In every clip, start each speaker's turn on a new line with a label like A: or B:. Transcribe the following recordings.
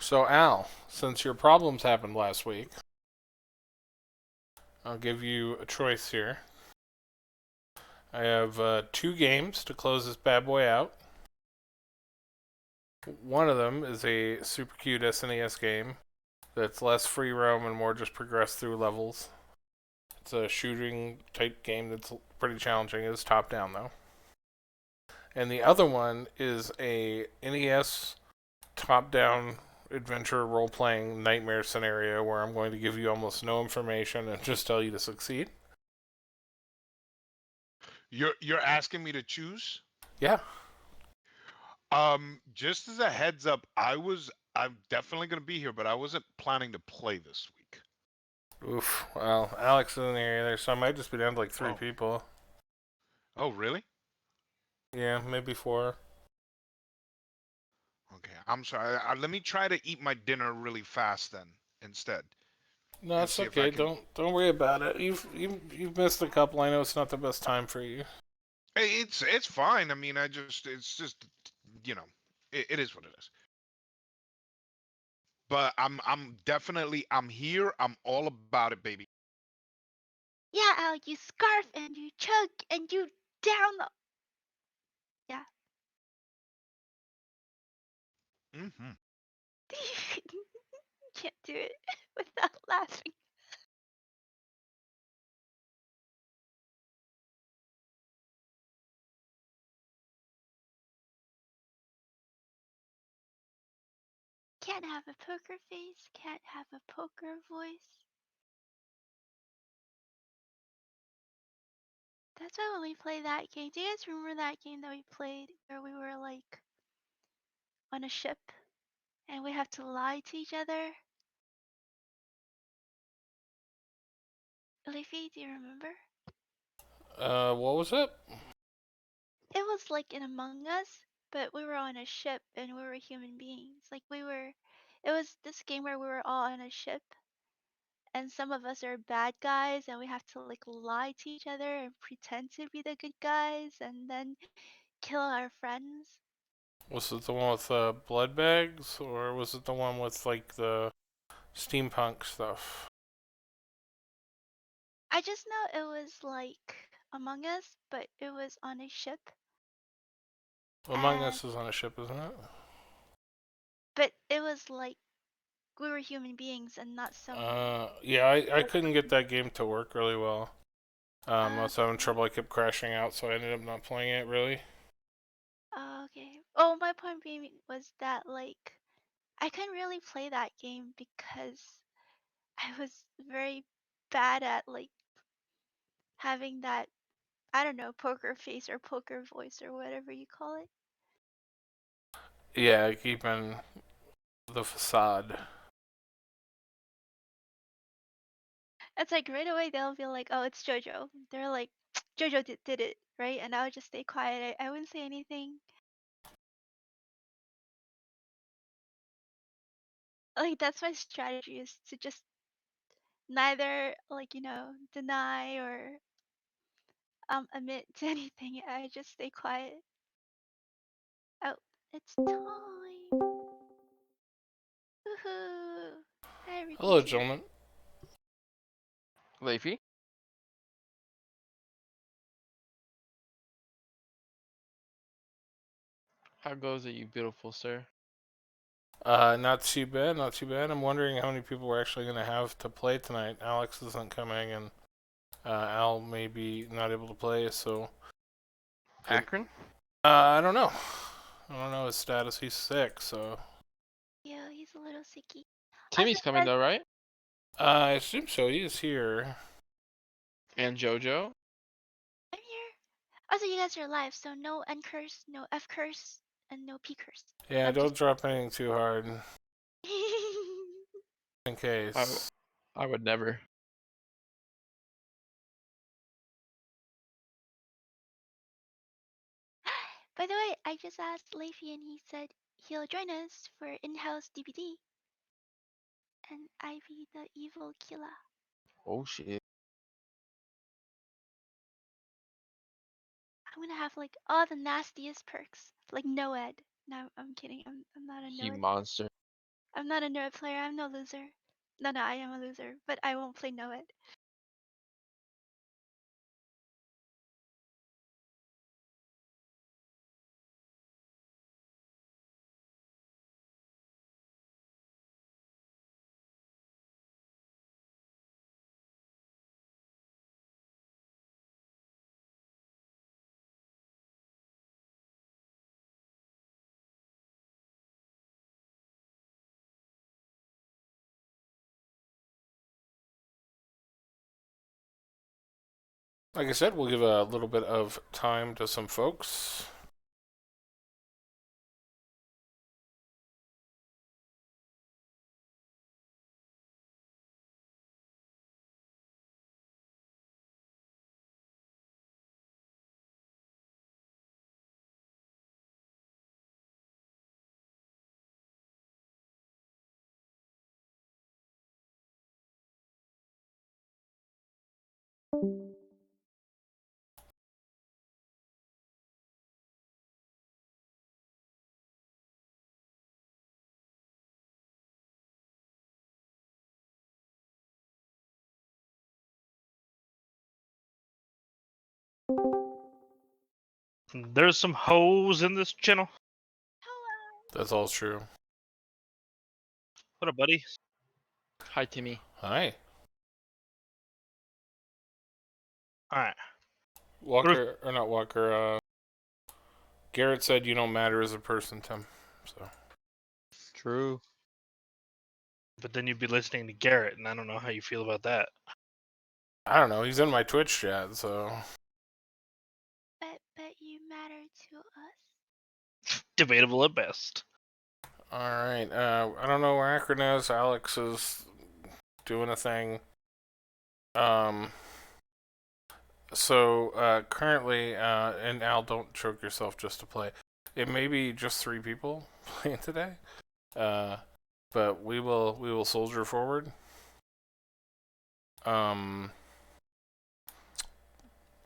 A: So, Al, since your problems happened last week, I'll give you a choice here. I have two games to close this bad boy out. One of them is a super cute SNES game that's less free roam and more just progress through levels. It's a shooting type game that's pretty challenging. It's top down though. And the other one is a NES top down adventure role playing nightmare scenario where I'm going to give you almost no information and just tell you to succeed.
B: You're asking me to choose?
A: Yeah.
B: Just as a heads up, I'm definitely gonna be here, but I wasn't planning to play this week.
A: Oof. Well, Alex isn't here either, so I might just be down to like three
B: Oh.
A: people.
B: Oh, really?
A: Yeah, maybe four.
B: Okay. I'm sorry. Let me try to eat my dinner really fast then instead,
A: No,
B: and
A: it's
B: see if I
A: okay.
B: can.
A: Don't worry about it. You've missed a couple. I know it's not the best time for you.
B: Hey, it's fine. I mean, it's just you know, it is what it is. But I'm definitely I'm here. I'm all about it, baby.
C: Yeah, Al, you scarf and you chug and you down the. Yeah.
B: Mm-hmm.
C: Can't do it without laughing. Can't have a poker face, can't have a poker voice. That's why when we play that game, do you guys remember that game that we played where we were like on a ship and we have to lie to each other? Leafy, do you remember?
A: What was it?
C: It was like in Among Us, but we were on a ship and we were human beings. It was this game where we were all on a ship and some of us are bad guys and we have to like lie to each other and pretend to be the good guys and then kill our friends.
A: Was it the one with blood bags, or was it the one with like the steampunk stuff?
C: I just know it was like Among Us, but it was on a ship.
A: Among
C: And
A: Us is on a ship, isn't it?
C: but it was like we were human beings and not some.
A: Yeah, I couldn't get that game to work really well. I was having
C: Okay.
A: trouble. I kept crashing out, so I ended up not playing it really.
C: Okay. Oh, my point being was that like I couldn't really play that game because I was very bad at like having that, I don't know, poker face or poker voice or whatever you call it.
A: Yeah, keeping the facade.
C: It's like right away they'll be like, "Oh, it's JoJo." They're like, "JoJo did it, right?" And I would just stay quiet. I wouldn't say anything. Like that's my strategy is to just neither like deny or admit to anything. I just stay quiet. Oh, it's time. Woohoo! Hi,
A: Hello,
C: Rikichi.
A: gentlemen.
D: Leafy? How goes it, you beautiful sir?
A: Not too bad, not too bad. I'm wondering how many people we're actually going to have to play tonight. Alex isn't coming, and Al may be not able to play, so.
D: Akron?
A: I don't know. I don't know his status. He's sick, so.
C: Yo, he's a little sicky. Also,
D: Timmy's
C: you
D: coming
C: guys,
D: though, right?
A: I assume so. He is here.
D: And JoJo?
C: I'm here. Also, you guys are live, so no N curse, no F curse, and no P curse.
A: Yeah,
C: I'm just.
A: don't drop anything too hard, in
D: I, w-
A: case.
D: I would never.
C: By the way, I just asked Leafy and he said he'll join us for in-house DBD and Ivy the evil killer.
D: Oh shit.
C: I'm gonna have like all the nastiest perks, like Noed. No, I'm kidding. I'm not a
D: He
C: Noed.
D: monster.
C: I'm not a nerd player. I'm no loser. No, I am a loser, but I won't play Know It.
A: Like I said, we'll give a little bit of time to some folks.
E: There's some hoes in this channel.
C: Hello.
A: That's all true.
E: What up, buddy?
D: Hi, Timmy.
A: Hi.
E: All right.
A: Walker, or not Walker, Garrett said you don't matter as a person, Tim. So
D: True.
E: But then you'd be listening to Garrett, and I don't know how you feel about that.
A: I don't know. He's in my Twitch chat, so
C: But you matter to us.
E: Debatable at best.
A: all right. I don't know where Akron is. Alex is doing a thing. So currently, and Al, don't choke yourself just to play. It may be just 3 people playing today. But we will soldier forward.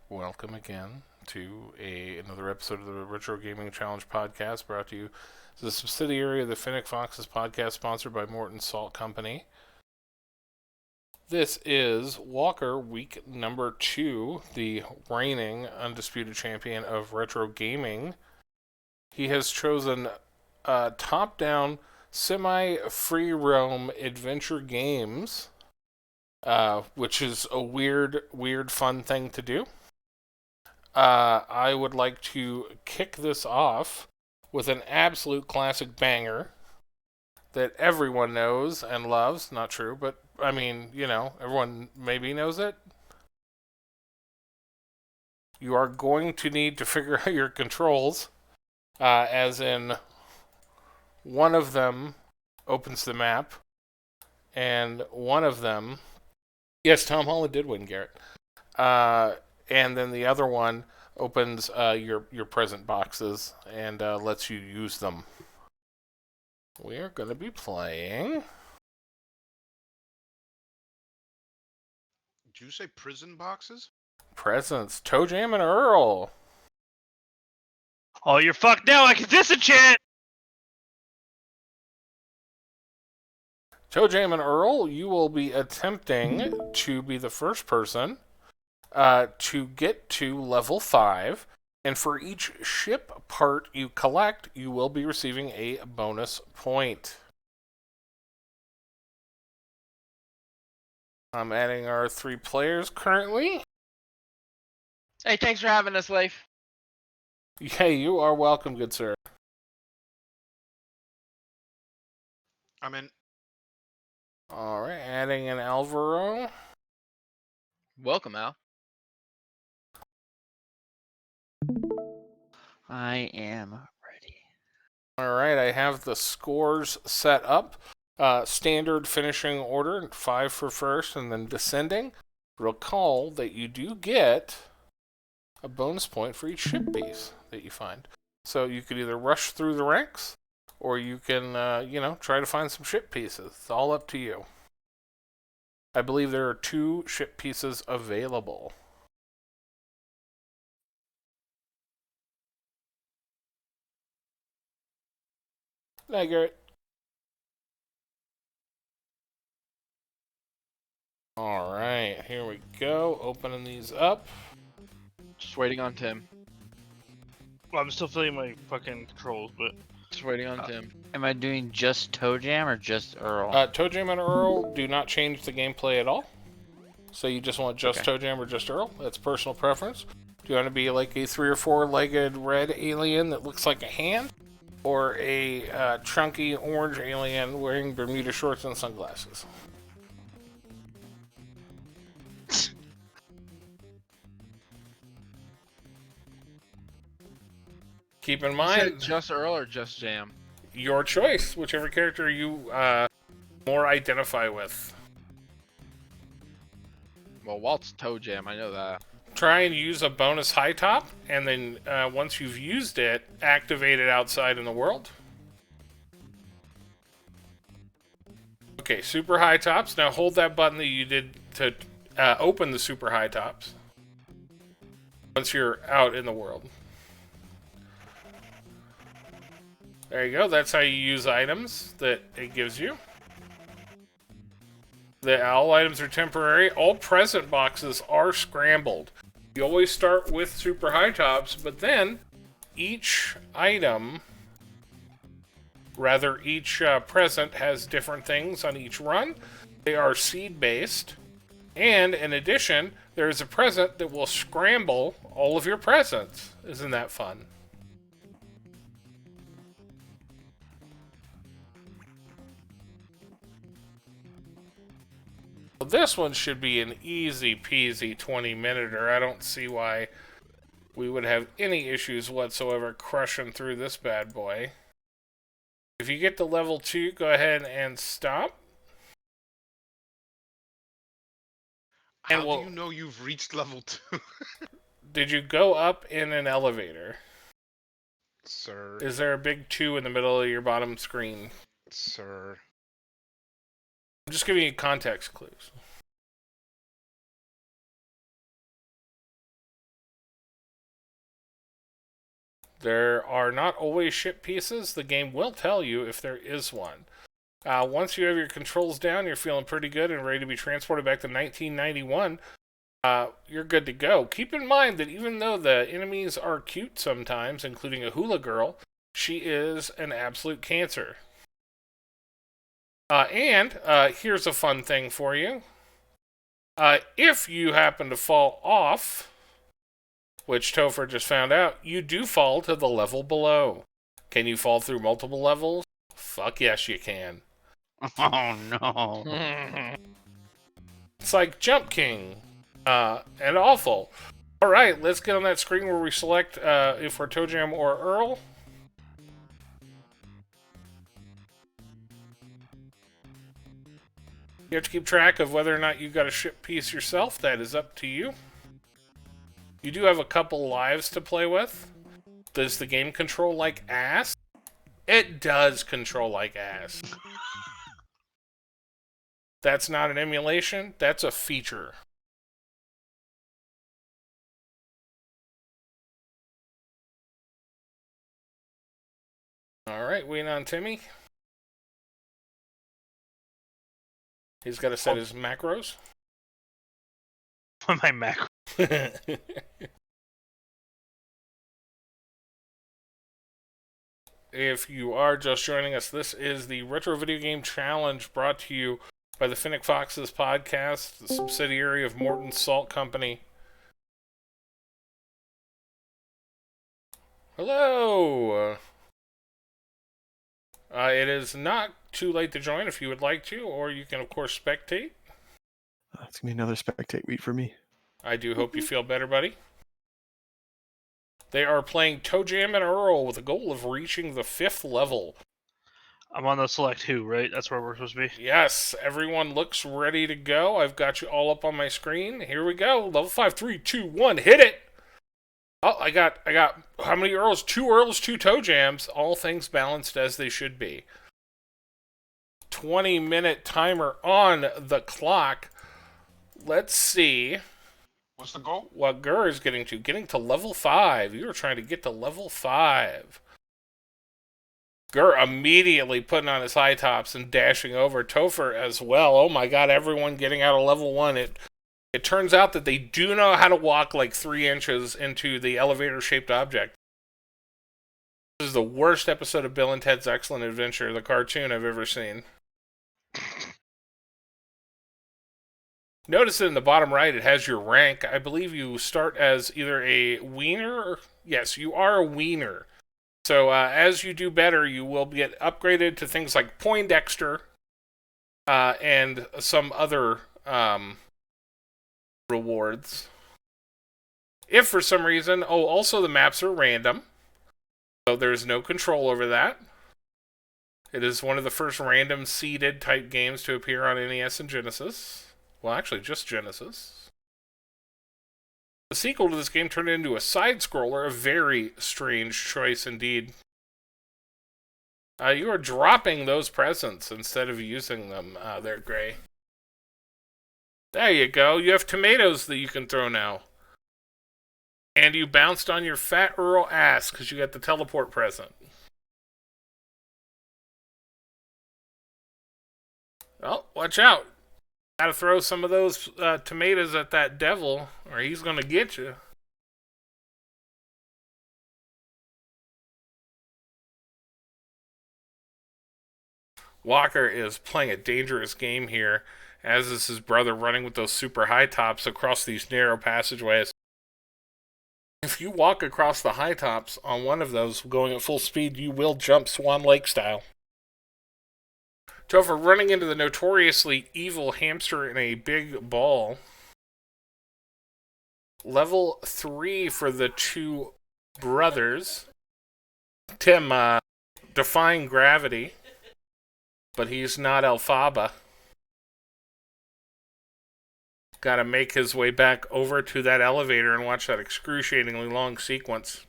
A: Welcome again to another episode of the Retro Gaming Challenge podcast, brought to you as a subsidiary of the Finnick Foxes podcast, sponsored by Morton Salt Company. This is Walker, week number 2, the reigning undisputed champion of retro gaming. He has chosen top-down, semi-free roam adventure games, which is a weird, fun thing to do. I would like to kick this off with an absolute classic banger that everyone knows and loves. Not true, but I mean, you know, everyone maybe knows it. You are going to need to figure out your controls, as in one of them opens the map, and one of them, yes, Tom Holland did win, Garrett. And then the other one opens your present boxes and lets you use them. We are going to be playing.
B: Did you say prison boxes?
A: Presents. Toe Jam and Earl.
E: Oh, you're fucked now. I can disenchant.
A: Toe Jam and Earl, you will be attempting to be the first person to get to level 5. And for each ship part you collect, you will be receiving a bonus point. I'm adding our 3 players currently.
D: Hey, thanks for having us, Leif.
A: Yeah, you are welcome, good sir.
B: I'm in.
A: Alright, adding an Alvaro.
D: Welcome, Al. I am ready.
A: Alright, I have the scores set up. Standard finishing order, 5 for first, and then descending. Recall that you do get a bonus point for each ship piece that you find. So you could either rush through the ranks, or you can, try to find some ship pieces. It's all up to you. I believe there are 2 ship pieces available. Hi, Garrett. Alright, here we go. Opening these up.
D: Just waiting on Tim.
E: Well, I'm still feeling my fucking controls, but
D: Just waiting on Tim.
F: Am I doing just Toe Jam or just Earl?
A: Toe Jam and Earl do not change the gameplay at all. So you just want just
F: Okay.
A: Toe Jam or just Earl? That's personal preference. Do you want to be like a 3 or 4-legged red alien that looks like a hand? Or a chunky orange alien wearing Bermuda shorts and sunglasses? Keep in
D: You said
A: mind,
D: just Earl or just Jam?
A: your choice, whichever character you more identify with.
D: Well, Walt's Toe Jam, I know that.
A: Try and use a bonus high top, and then once you've used it, activate it outside in the world. Okay, super high tops. Now hold that button that you did to open the super high tops. Once you're out in the world. There you go. That's how you use items that it gives you. All items are temporary. All present boxes are scrambled. You always start with super high tops, but then each item, each present has different things on each run. They are seed based. And in addition, there is a present that will scramble all of your presents. Isn't that fun? Well, this one should be an easy peasy 20-minuter. I don't see why we would have any issues whatsoever crushing through this bad boy. If you get to level 2, go ahead and stop.
B: How
A: And
B: do
A: we'll-
B: you know you've reached level 2?
A: Did you go up in an elevator?
B: Sir.
A: Is there a big 2 in the middle of your bottom screen?
B: Sir.
A: I'm just giving you context clues. There are not always ship pieces. The game will tell you if there is one. Once you have your controls down, you're feeling pretty good and ready to be transported back to 1991. You're good to go. Keep in mind that even though the enemies are cute sometimes, including a hula girl, she is an absolute cancer. And here's a fun thing for you. If you happen to fall off, which Topher just found out, you do fall to the level below. Can you fall through multiple levels? Fuck yes, you can.
F: Oh no.
A: It's like Jump King, and awful. Alright, let's get on that screen where we select if we're Toe Jam or Earl. You have to keep track of whether or not you got a ship piece yourself. That is up to you. You do have a couple lives to play with. Does the game control like ass? It does control like ass. That's not an emulation, that's a feature. Alright, waiting on Timmy. He's got to set his macros.
E: my macro.
A: If you are just joining us, this is the Retro Video Game Challenge brought to you by the Finnick Foxes podcast, the subsidiary of Morton Salt Company. Hello! It is not too late to join if you would like to, or you can, of course, spectate.
G: It's gonna be another spectate week for me.
A: I do hope you feel better, buddy. They are playing Toe Jam and Earl with a goal of reaching the 5th level.
E: I'm on the select who, right? That's where we're supposed to be.
A: Yes, everyone looks ready to go. I've got you all up on my screen. Here we go. Level 5, 3, 2, 1, hit it! Oh, I got how many Earls? 2 Earls, 2 Toe Jams. All things balanced as they should be. 20-minute timer on the clock. Let's see
B: What's the goal?
A: what Gur is getting to. Getting to level 5. You were trying to get to level 5. Gur immediately putting on his high tops and dashing over. Topher as well. Oh my god, everyone getting out of level 1. It turns out that they do know how to walk like 3 inches into the elevator-shaped object. This is the worst episode of Bill and Ted's Excellent Adventure, the cartoon, I've ever seen. Notice that in the bottom right it has your rank. I believe you start as either a wiener. Yes, you are a wiener. So as you do better, you will get upgraded to things like Poindexter and some other rewards. If for some reason, also the maps are random, so there's no control over that. It is one of the first random seeded type games to appear on NES and Genesis. Well, actually, just Genesis. The sequel to this game turned into a side-scroller, a very strange choice indeed. You are dropping those presents instead of using them there, Gray. There you go. You have tomatoes that you can throw now. And you bounced on your fat Earl ass because you got the teleport present. Well, watch out. Gotta throw some of those tomatoes at that devil, or he's gonna get you. Walker is playing a dangerous game here, as is his brother running with those super high tops across these narrow passageways. If you walk across the high tops on one of those going at full speed, you will jump Swan Lake style. Topher running into the notoriously evil hamster in a big ball. Level 3 for the two brothers. Tim defying gravity, but he's not Elphaba. Got to make his way back over to that elevator and watch that excruciatingly long sequence.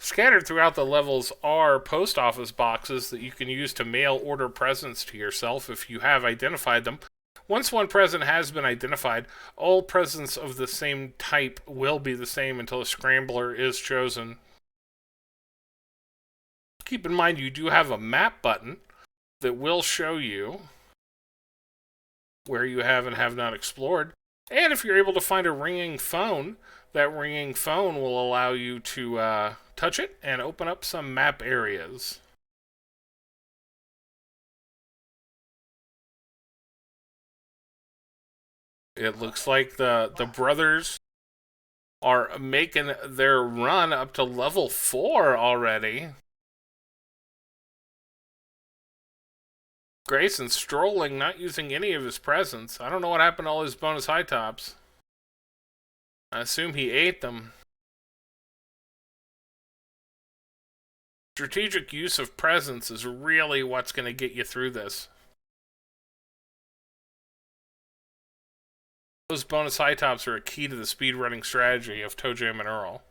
A: Scattered throughout the levels are post office boxes that you can use to mail order presents to yourself if you have identified them. Once one present has been identified, all presents of the same type will be the same until a scrambler is chosen. Keep in mind you do have a map button that will show you where you have and have not explored. And if you're able to find a ringing phone, that ringing phone will allow you to touch it and open up some map areas. It looks like the brothers are making their run up to level 4 already. Grayson strolling, not using any of his presents. I don't know what happened to all his bonus high tops. I assume he ate them. Strategic use of presents is really what's going to get you through this. Those bonus high tops are a key to the speedrunning strategy of ToeJam and Earl.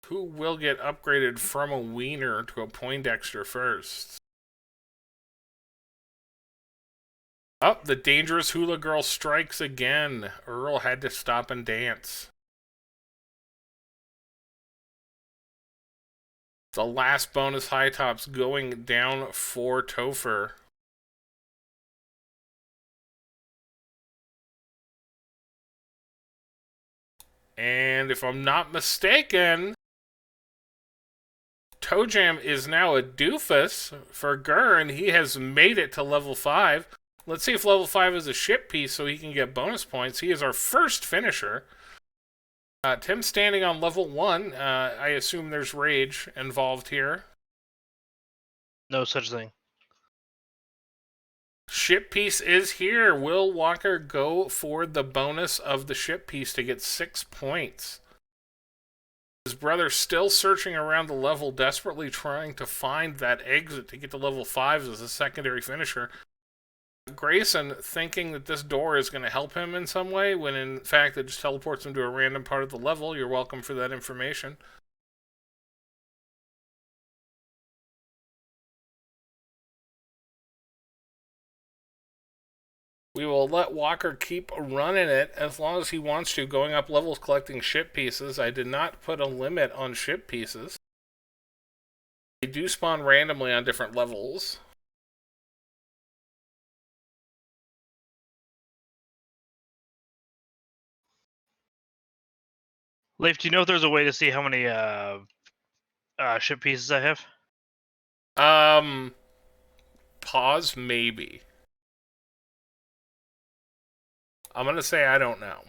A: Who will get upgraded from a wiener to a Poindexter first? Oh, the dangerous hula girl strikes again. Earl had to stop and dance. The last bonus high tops going down for Topher. And if I'm not mistaken, ToeJam is now a doofus for Gur, and he has made it to level 5. Let's see if level 5 is a ship piece so he can get bonus points. He is our first finisher. Tim standing on level 1. I assume there's rage involved here.
E: No such thing.
A: Ship piece is here. Will Walker go for the bonus of the ship piece to get 6 points? His brother still searching around the level, desperately trying to find that exit to get to level 5 as a secondary finisher. Grayson thinking that this door is going to help him in some way, when in fact it just teleports him to a random part of the level. You're welcome for that information. We will let Walker keep running it as long as he wants to, going up levels, collecting ship pieces. I did not put a limit on ship pieces. They do spawn randomly on different levels.
E: Leif, do you know if there's a way to see how many ship pieces I have?
A: Pause, maybe. I'm gonna say I don't know.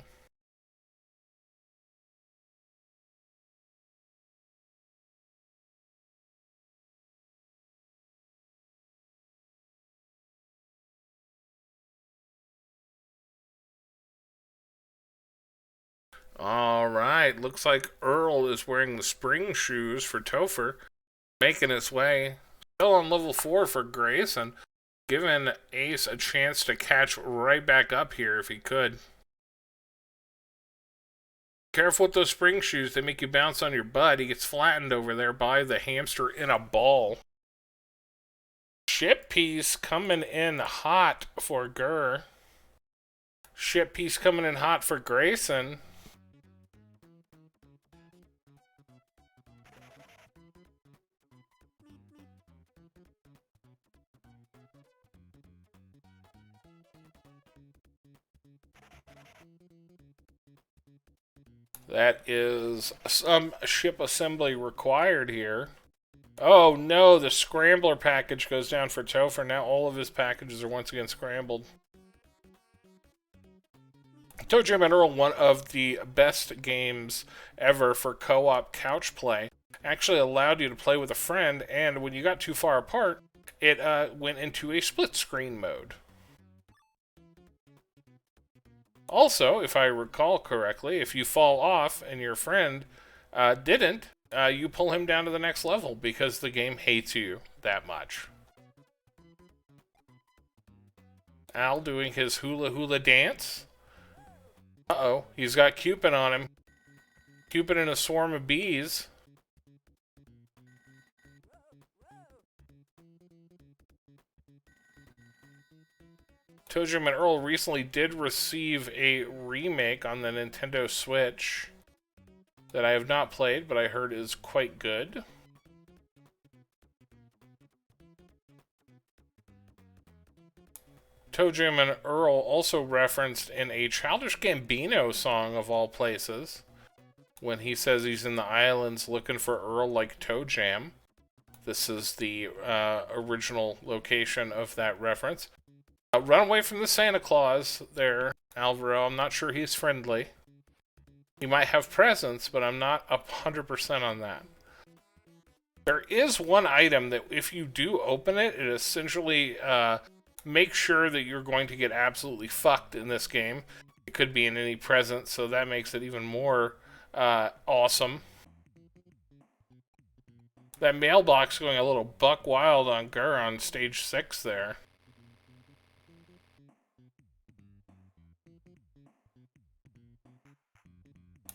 A: Alright, looks like Earl is wearing the spring shoes for Topher, making its way. Still on level 4 for Grace, and giving Ace a chance to catch right back up here if he could. Careful with those spring shoes, they make you bounce on your butt. He gets flattened over there by the hamster in a ball. Ship piece coming in hot for Gurr. Ship piece coming in hot for Grayson. That is some ship assembly required here. Oh no, the scrambler package goes down for Topher. Now all of his packages are once again scrambled. ToeJam and Earl, one of the best games ever for co-op couch play, actually allowed you to play with a friend, and when you got too far apart, it went into a split screen mode. Also, if I recall correctly, if you fall off and your friend didn't, you pull him down to the next level because the game hates you that much. Al doing his hula hula dance. Uh-oh, he's got Cupid on him. Cupid in a swarm of bees. ToeJam and Earl recently did receive a remake on the Nintendo Switch that I have not played, but I heard is quite good. ToeJam and Earl also referenced in a Childish Gambino song of all places, when he says he's in the islands looking for Earl like ToeJam. This is the original location of that reference. Run away from the Santa Claus there, Alvaro. I'm not sure he's friendly. He might have presents, but I'm not 100% on that. There is one item that if you do open it, it essentially makes sure that you're going to get absolutely fucked in this game. It could be in any present, so that makes it even more awesome. That mailbox going a little buck wild on Gurr on stage 6 there.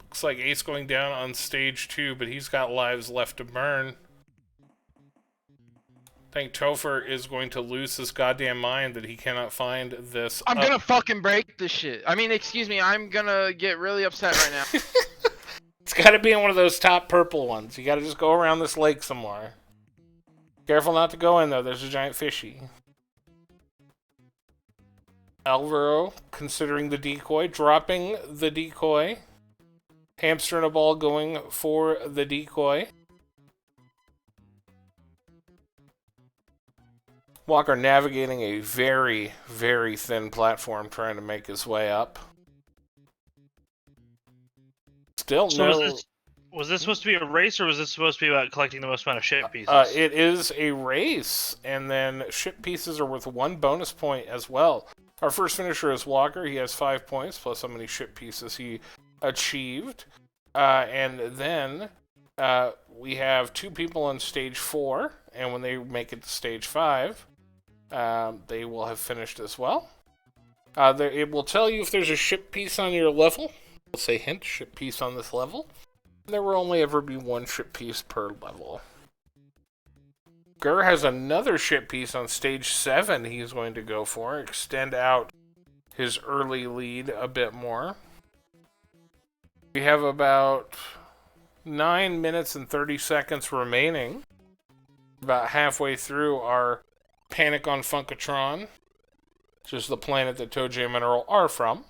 A: Looks like Ace going down on stage 2, but he's got lives left to burn. I think Topher is going to lose his goddamn mind that he cannot find this.
D: I'm gonna fucking break this shit. I mean, excuse me, I'm gonna get really upset right now.
A: It's gotta be in one of those top purple ones. You gotta just go around this lake somewhere. Careful not to go in, though. There's a giant fishy. Alvaro considering the decoy, dropping the decoy. Hamster in a ball going for the decoy. Walker navigating a very, very thin platform trying to make his way up. Still
E: So
A: no...
E: was this supposed to be a race, or was this supposed to be about collecting the most amount of ship pieces?
A: It is a race, and then ship pieces are worth 1 bonus point as well. Our first finisher is Walker. He has 5 points, plus how many ship pieces he achieved. And then we have 2 people on stage 4, and when they make it to stage 5, they will have finished as well. It will tell you if there's a ship piece on your level. Let's say hint, ship piece on this level. There will only ever be 1 ship piece per level. Gurr has another ship piece on stage 7 he's going to go for. Extend out his early lead a bit more. We have about 9 minutes and 30 seconds remaining. About halfway through our Panic on Funkatron, which is the planet that ToeJam and Earl are from.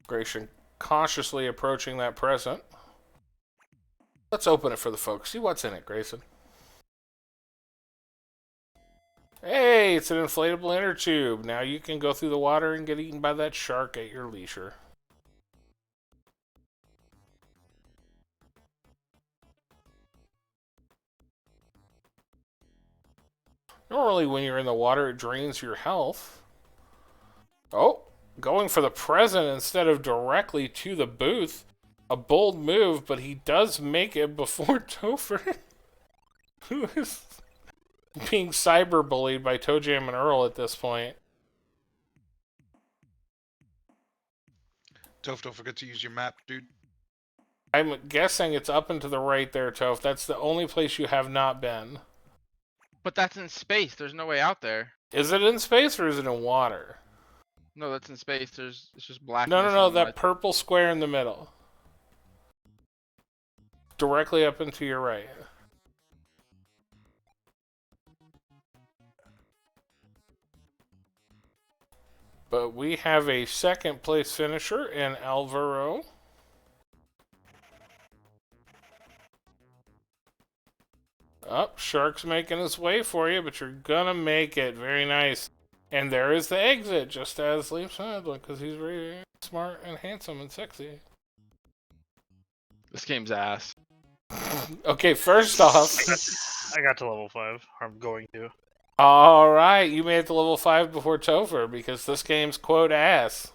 A: Grayson cautiously approaching that present. Let's open it for the folks. See what's in it, Grayson. Hey, it's an inflatable inner tube. Now you can go through the water and get eaten by that shark at your leisure. Normally when you're in the water, it drains your health. Oh, going for the present instead of directly to the booth. A bold move, but he does make it before Topher, who is being cyberbullied by ToeJam and Earl at this point.
B: Toph, don't forget to use your map, dude.
A: I'm guessing it's up and to the right there, Toph. That's the only place you have not been.
D: But that's in space. There's no way out there.
A: Is it in space or is it in water?
D: No, that's in space. It's just black.
A: No, that purple square in the middle. Directly up and to your right. But we have a second place finisher in Alvaro. Up, Shark's making his way for you, but you're gonna make it. Very nice. And there is the exit, just as Leaf said, because he's very smart and handsome and sexy.
D: This game's ass.
A: Okay, first off,
E: I got to level 5. I'm going to.
A: all right, you made it to level 5 before Topher because this game's quote ass.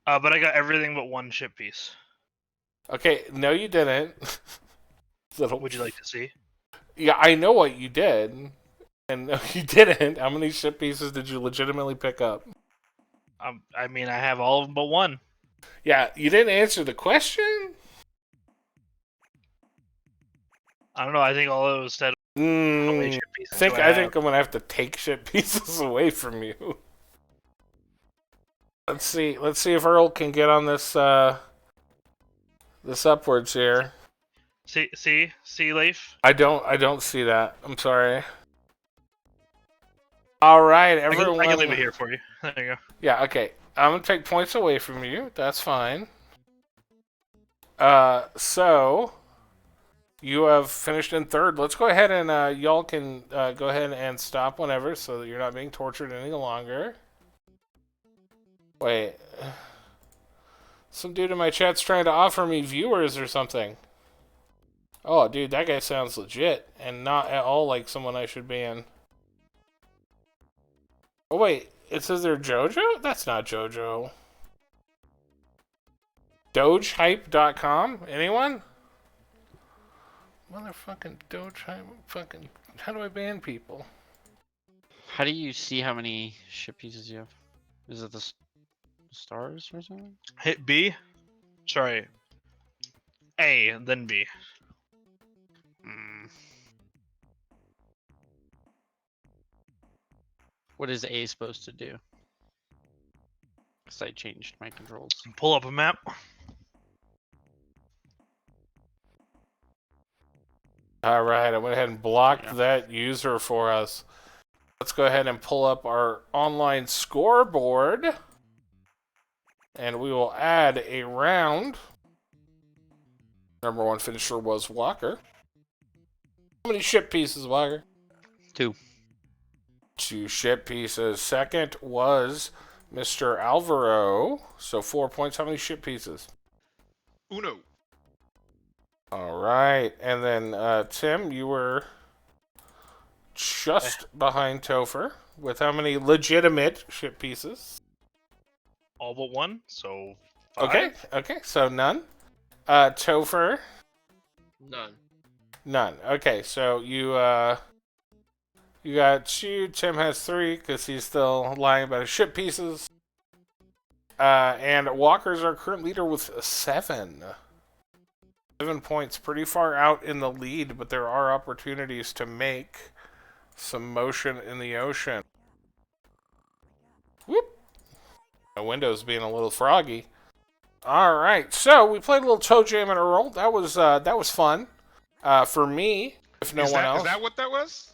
E: But I got everything but one ship piece.
A: Okay, no, you didn't.
E: Would you like to see?
A: Yeah, I know what you did, and no, you didn't. How many ship pieces did you legitimately pick up?
E: I mean, I have all of them but one.
A: Yeah, you didn't answer the question.
E: I don't know. I think all of those said how many ship pieces do
A: I
E: have?
A: think I'm gonna have to take ship pieces away from you. Let's see if Earl can get on this this upwards here.
E: See, Leif?
A: I don't see that. I'm sorry. All right, everyone.
E: I can leave it here for you. There you go.
A: Yeah, okay. I'm gonna take points away from you. That's fine. So you have finished in third. Let's go ahead and y'all can go ahead and stop whenever, so that you're not being tortured any longer. Wait. Some dude in my chat's trying to offer me viewers or something. Oh, dude, that guy sounds legit and not at all like someone I should ban. Oh, wait. It says they're JoJo? That's not JoJo. Dogehype.com? Anyone? Motherfucking Dogehype. Fucking. How do I ban people?
F: How do you see how many ship pieces you have? Is it the stars or something?
E: Hit B. Sorry. A, then B.
F: What is A supposed to do? Because I changed my controls.
E: Pull up a map.
A: Alright, I went ahead and blocked that user for us. Let's go ahead and pull up our online scoreboard. And we will add a round. Number one finisher was Walker. How many ship pieces, Walker?
F: 2.
A: 2 ship pieces. Second was Mr. Alvaro. So 4 points. How many ship pieces?
B: Uno.
A: All right. And then, Tim, you were just behind Topher with how many legitimate ship pieces?
E: All but one, so 5.
A: Okay. So none. Topher?
D: None.
A: None. Okay, so you got 2. Tim has 3 because he's still lying about his ship pieces. And Walker's our current leader with 7. 7 points, pretty far out in the lead, but there are opportunities to make some motion in the ocean. Whoop! My window's being a little froggy. All right, so we played a little Toe Jam and Earl. That was fun for me. If no one else.
B: Is that what that was?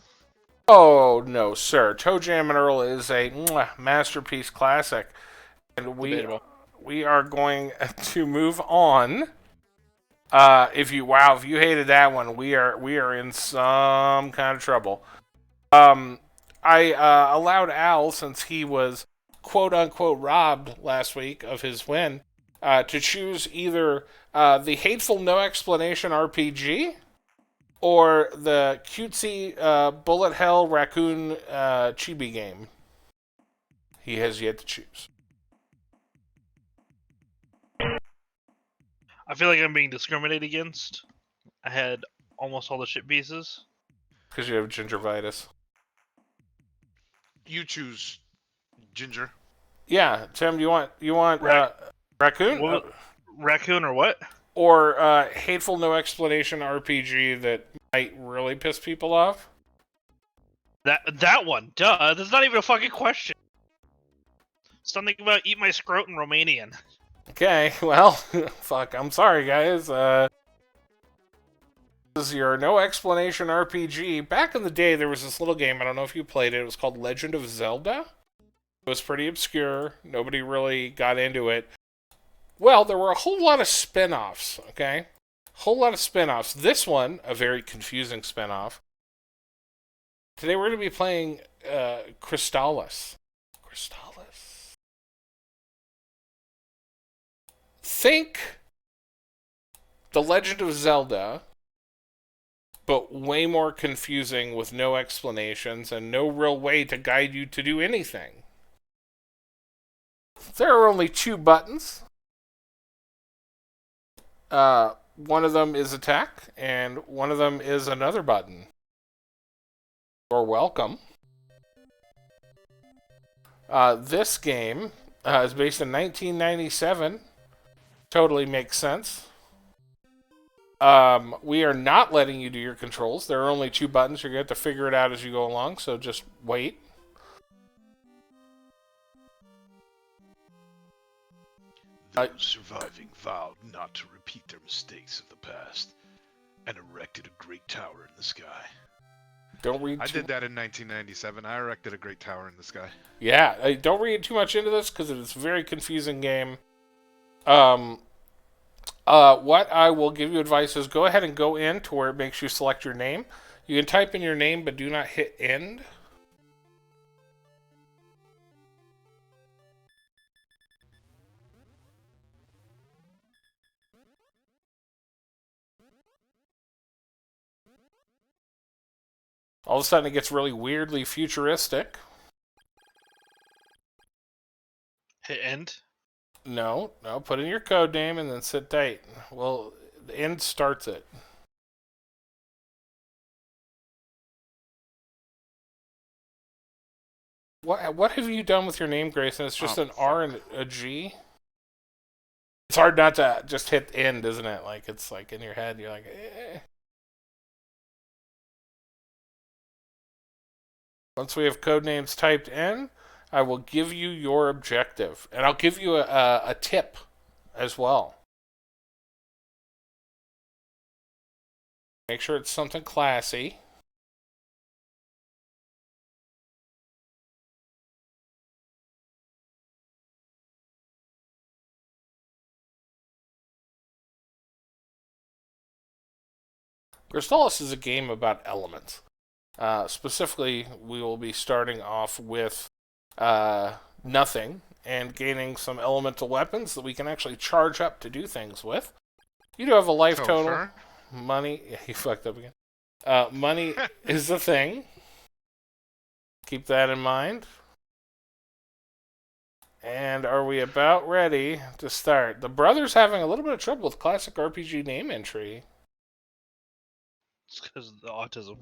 A: Oh no, sir! Toe Jam and Earl is a masterpiece classic, and we are going to move on. If you hated that one, we are in some kind of trouble. I allowed Al, since he was quote unquote robbed last week of his win, to choose either the Hateful No Explanation RPG or the cutesy Bullet Hell Raccoon chibi game. He has yet to choose.
E: I feel like I'm being discriminated against. I had almost all the shit pieces.
A: Because you have gingivitis.
B: You choose Ginger.
A: Yeah, Tim, you want Raccoon?
E: What, raccoon or what?
A: Or Hateful No Explanation RPG that might really piss people off?
E: That one. Duh. That's not even a fucking question. Something about eat my scrotum Romanian.
A: Okay, well, fuck, I'm sorry, guys. This is your No Explanation RPG. Back in the day, there was this little game, I don't know if you played it, it was called Legend of Zelda. It was pretty obscure, nobody really got into it. Well, there were a whole lot of spin-offs, okay? Whole lot of spin-offs. This one, a very confusing spin-off. Today we're going to be playing Crystalis. Crystalis. Think The Legend of Zelda, but way more confusing with no explanations and no real way to guide you to do anything. There are only 2 buttons. One of them is attack, and one of them is another button. You're welcome. This game is based in 1997. Totally makes sense. We are not letting you do your controls. There are only 2 buttons. You're going to have to figure it out as you go along, so just wait.
H: Those surviving vowed not to repeat their mistakes of the past and erected a great tower in the sky.
A: Don't read.
B: I did that in 1997. I erected a great tower in the sky.
A: Yeah, don't read too much into this because it's a very confusing game. What I will give you advice is go ahead and go in to where it makes you select your name. You can type in your name, but do not hit end. All of a sudden, it gets really weirdly futuristic.
E: Hit end.
A: No, put in your code name and then sit tight. Well, the end starts it. What have you done with your name, Grayson? It's just an R and a G? It's hard not to just hit end, isn't it? Like, it's like in your head, you're like, eh. Once we have code names typed in, I will give you your objective. And I'll give you a tip as well. Make sure it's something classy. Crystalis is a game about elements. Specifically, we will be starting off with nothing and gaining some elemental weapons that we can actually charge up to do things with. You do have a life total.
B: Sure.
A: Money, yeah, you fucked up again. Money is the thing. Keep that in mind. And are we about ready to start? The brother's having a little bit of trouble with classic RPG name entry.
E: It's because of the autism.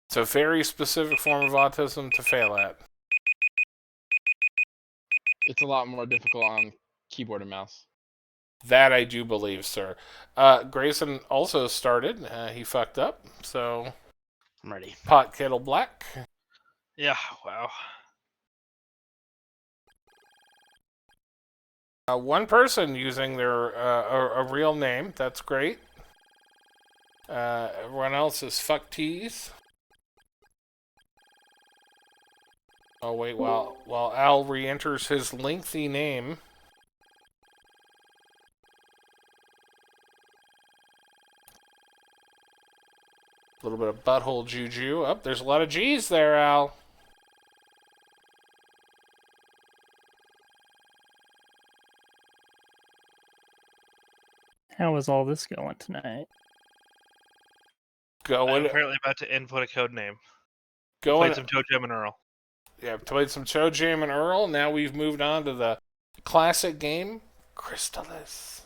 A: It's a very specific form of autism to fail at.
I: It's a lot more difficult on keyboard and mouse.
A: That I do believe, sir. Grayson also started. He fucked up, so
F: I'm ready.
A: pot kettle black.
E: Yeah, wow.
A: One person using their a real name. That's great. Everyone else is fuck tees. Oh wait, while Al re-enters his lengthy name. A little bit of butthole juju. Oh, there's a lot of G's there, Al.
I: How is all this going tonight?
E: I'm
A: Going,
E: apparently about to input a code name.
A: going.
E: Played some Toe Jam and Earl.
A: Yeah, played some Toe Jam and Earl. Now we've moved on to the classic game, Crystalis.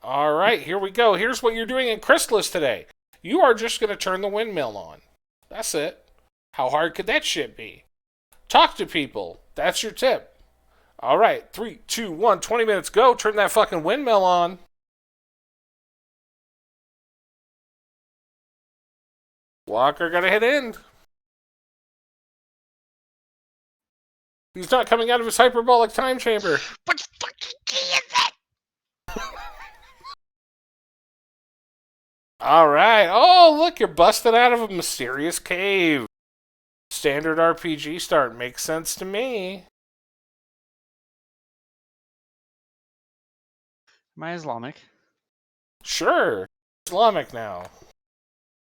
A: All right, here we go. Here's what you're doing in Crystalis today. You are just going to turn the windmill on. That's it. How hard could that shit be? Talk to people. That's your tip. All right, 3, 2, 1, 20 minutes, go. Turn that fucking windmill on. Walker got to hit end. He's not coming out of his hyperbolic time chamber.
D: What fucking key is that?
A: All right. Oh, look, you're busted out of a mysterious cave. Standard RPG start makes sense to me.
F: Am I Islamic?
A: Sure. Islamic now.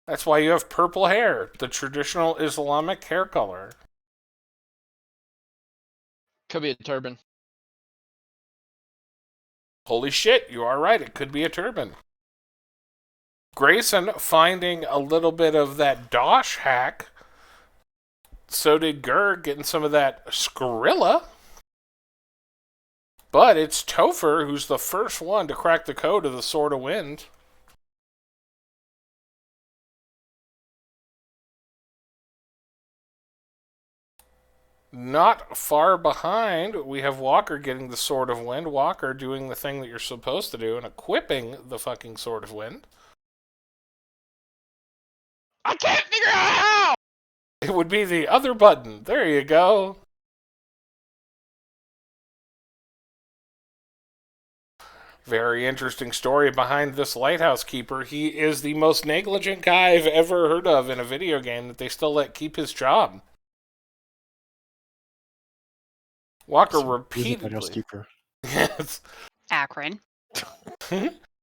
A: That's why you have purple hair, the traditional Islamic hair color.
D: Could be a turban.
A: Holy shit, you are right. It could be a turban. Grayson finding a little bit of that Dosh hack. So did Gurg getting some of that Skrilla. But it's Topher who's the first one to crack the code of the Sword of Wind. Not far behind, we have Walker getting the Sword of Wind. Walker doing the thing that you're supposed to do and equipping the fucking Sword of Wind.
D: I can't figure out how!
A: It would be the other button. There you go. Very interesting story behind this lighthouse keeper. He is the most negligent guy I've ever heard of in a video game that they still let keep his job. Walker
G: He's a lighthouse
A: repeatedly.
G: keeper.
A: Yes.
J: Akron.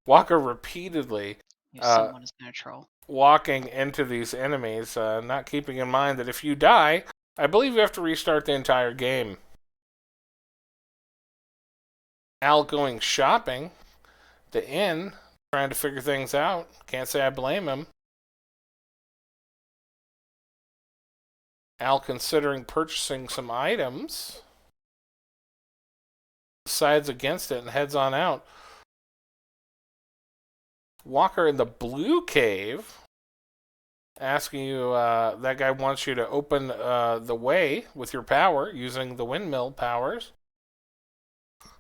A: Walker repeatedly
J: If someone is neutral.
A: walking into these enemies, not keeping in mind that if you die, I believe you have to restart the entire game. Al going shopping, the inn, trying to figure things out. Can't say I blame him. Al considering purchasing some items. Decides against it and heads on out. Walker in the blue cave, asking you, that guy wants you to open the way with your power, using the windmill powers.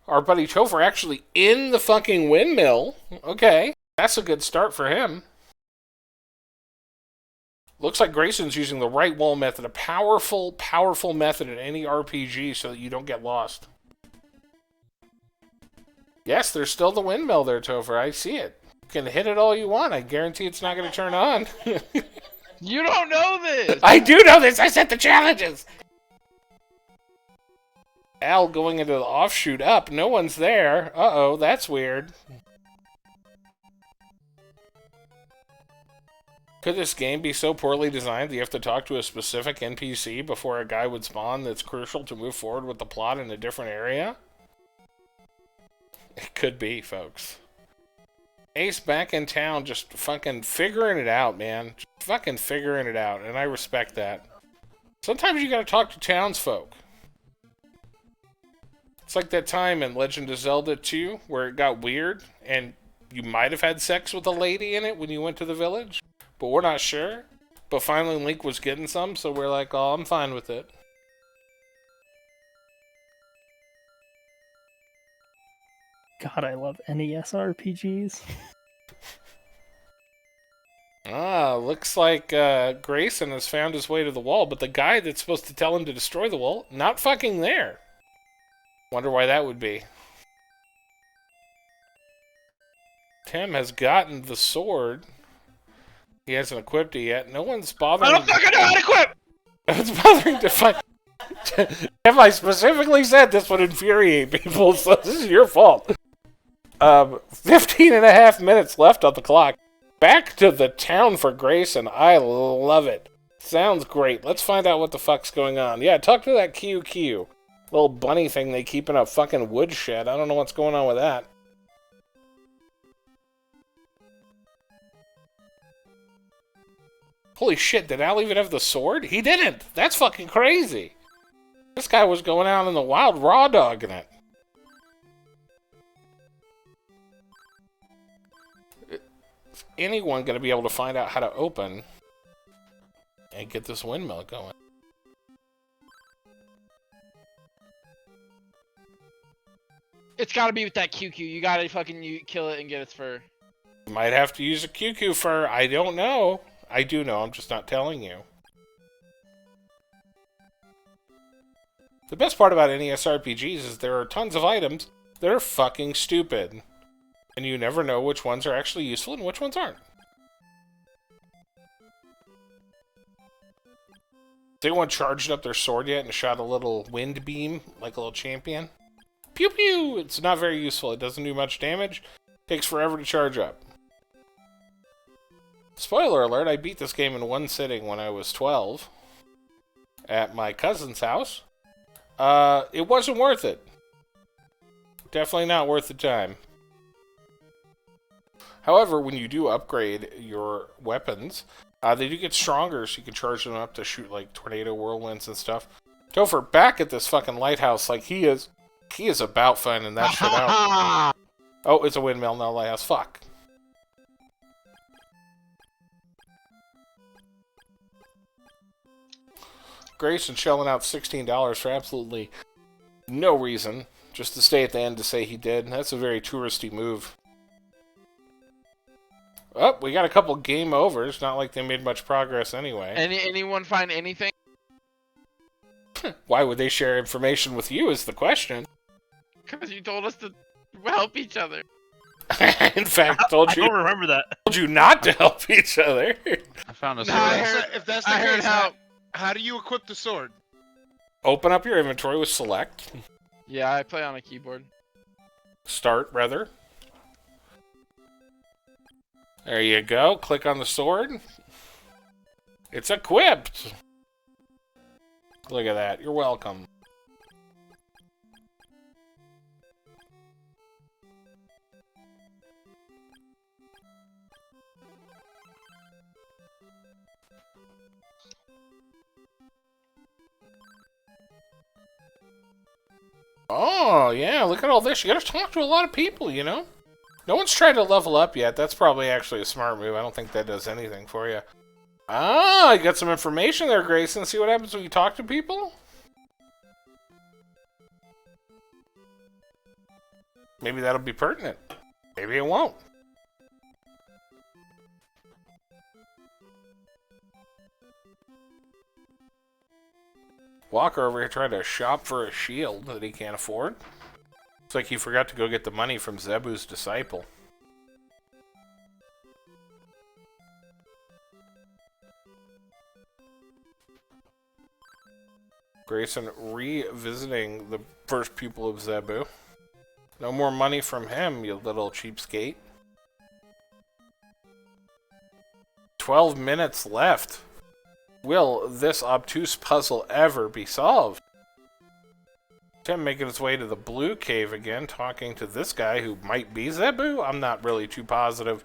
A: Our buddy Topher actually in the fucking windmill. Okay, that's a good start for him. Looks like Grayson's using the right wall method, a powerful, powerful method in any RPG so that you don't get lost. Yes, there's still the windmill there, Topher. I see it. You can hit it all you want. I guarantee it's not going to turn on.
D: You don't know this!
A: I do know this. I set the challenges. Al going into the offshoot up. No one's there. Uh-oh, that's weird. Could this game be so poorly designed that you have to talk to a specific NPC before a guy would spawn that's crucial to move forward with the plot in a different area? It could be, folks. Ace back in town just fucking figuring it out, man. Just fucking figuring it out, and I respect that. Sometimes you gotta talk to townsfolk. It's like that time in Legend of Zelda 2 where it got weird and you might have had sex with a lady in it when you went to the village, but we're not sure. But finally Link was getting some, so we're like, oh, I'm fine with it.
I: God, I love NES RPGs.
A: Ah, looks like Grayson has found his way to the wall, but the guy that's supposed to tell him to destroy the wall, not fucking there. Wonder why that would be. Tim has gotten the sword. He hasn't equipped it yet. No one's bothering.
E: I don't fucking know how to equip!
A: No one's bothering to find. Tim, I specifically said this would infuriate people, so this is your fault. 15 and a half minutes left on the clock. Back to the town for Grayson. I love it. Sounds great. Let's find out what the fuck's going on. Yeah, talk to that QQ. Little bunny thing they keep in a fucking woodshed. I don't know what's going on with that. Holy shit, did Al even have the sword? He didn't! That's fucking crazy! This guy was going out in the wild raw dogging it. Is anyone gonna be able to find out how to open and get this windmill going?
D: It's gotta be with that QQ. You gotta fucking kill it and get its fur.
A: Might have to use a QQ fur. I don't know. I do know, I'm just not telling you. The best part about NES RPGs is there are tons of items that are fucking stupid. And you never know which ones are actually useful and which ones aren't. Has anyone charged up their sword yet and shot a little wind beam like a little champion? Pew pew! It's not very useful. It doesn't do much damage. Takes forever to charge up. Spoiler alert, I beat this game in one sitting when I was 12 at my cousin's house. It wasn't worth it. Definitely not worth the time. However, when you do upgrade your weapons, they do get stronger, so you can charge them up to shoot like tornado whirlwinds and stuff. Topher, back at this fucking lighthouse like he is about finding that shit out. Oh, it's a windmill, not a lighthouse. Fuck. Grayson shelling out $16 for absolutely no reason, just to stay at the end to say he did. That's a very touristy move. Oh, we got a couple game overs. Not like they made much progress anyway.
D: Anyone find anything?
A: Why would they share information with you is the question.
D: Because you told us to help each other.
A: In fact, told
E: I
A: you
E: don't remember that.
A: told you not to help each other.
F: I found a
D: No,
F: sword.
D: I heard-
B: If that's the
D: I heard
B: case,
D: how-
B: how do you equip the sword?
A: Open up your inventory with select.
D: Yeah, I play on a keyboard.
A: Start, rather. There you go. Click on the sword. It's equipped. Look at that. You're welcome. Oh, yeah, look at all this. You gotta talk to a lot of people, you know? No one's tried to level up yet. That's probably actually a smart move. I don't think that does anything for you. Ah, you got some information there, Grayson. See what happens when you talk to people? Maybe that'll be pertinent. Maybe it won't. Walker over here trying to shop for a shield that he can't afford. Looks like he forgot to go get the money from Zebu's disciple. Grayson revisiting the first pupil of Zebu. No more money from him, you little cheapskate. 12 minutes left. Will this obtuse puzzle ever be solved? Tim making his way to the blue cave again, talking to this guy who might be Zebu. I'm not really too positive.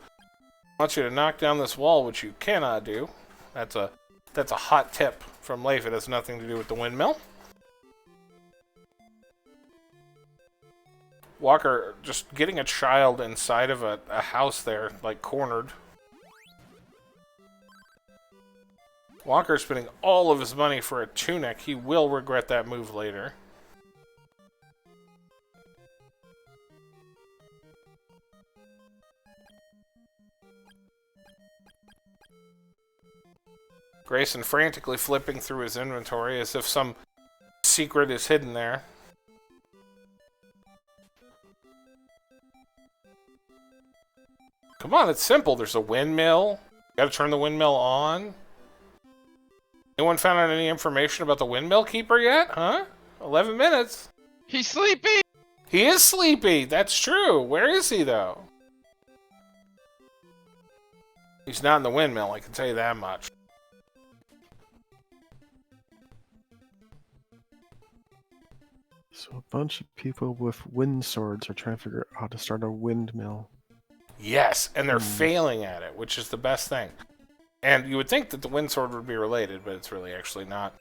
A: Wants you to knock down this wall, which you cannot do. That's a hot tip from Leif. It has nothing to do with the windmill. Walker just getting a child inside of a house there, like cornered. Walker spending all of his money for a tunic. He will regret that move later. Grayson frantically flipping through his inventory as if some secret is hidden there. Come on, it's simple. There's a windmill. Gotta turn the windmill on. Anyone found out any information about the windmill keeper yet? Huh? 11 minutes.
D: He's sleepy!
A: He is sleepy. That's true. Where is he, though? He's not in the windmill, I can tell you that much.
G: So a bunch of people with wind swords are trying to figure out how to start a windmill.
A: Yes, and they're failing at it, which is the best thing. And you would think that the wind sword would be related, but it's really actually not.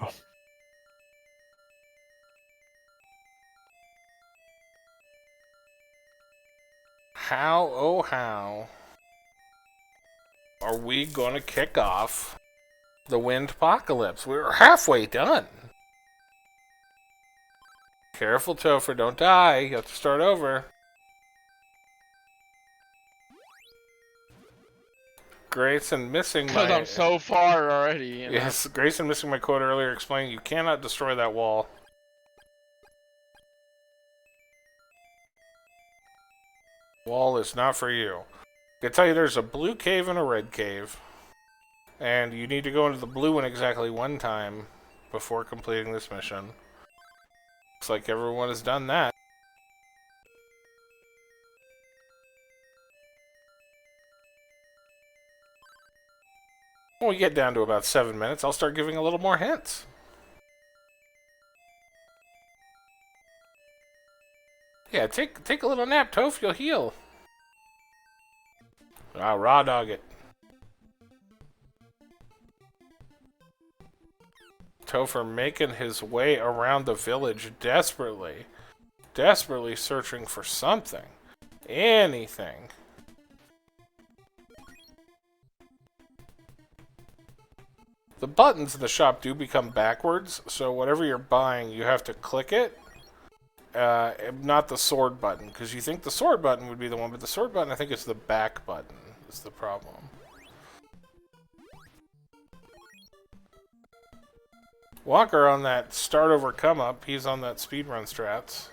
G: Oh.
A: How, oh how, are we going to kick off the wind apocalypse? We're halfway done. Careful, Topher, don't die. You have to start over. Grayson missing
D: Because
A: my...
D: I'm so far already. You know?
A: Yes, Grayson missing my quote earlier explaining you cannot destroy that wall. Wall is not for you. I can tell you there's a blue cave and a red cave. And you need to go into the blue one exactly one time before completing this mission. Looks like everyone has done that. When we get down to about 7 minutes, I'll start giving a little more hints. Yeah, take a little nap, Toph. You'll heal. Ah, raw dog it. Topher making his way around the village desperately searching for something. Anything. The buttons in the shop do become backwards, so whatever you're buying, you have to click it. Not the sword button, because you think the sword button would be the one, but the sword button, I think, is the back button, is the problem. Walker on that start over come up, he's on that speedrun strats.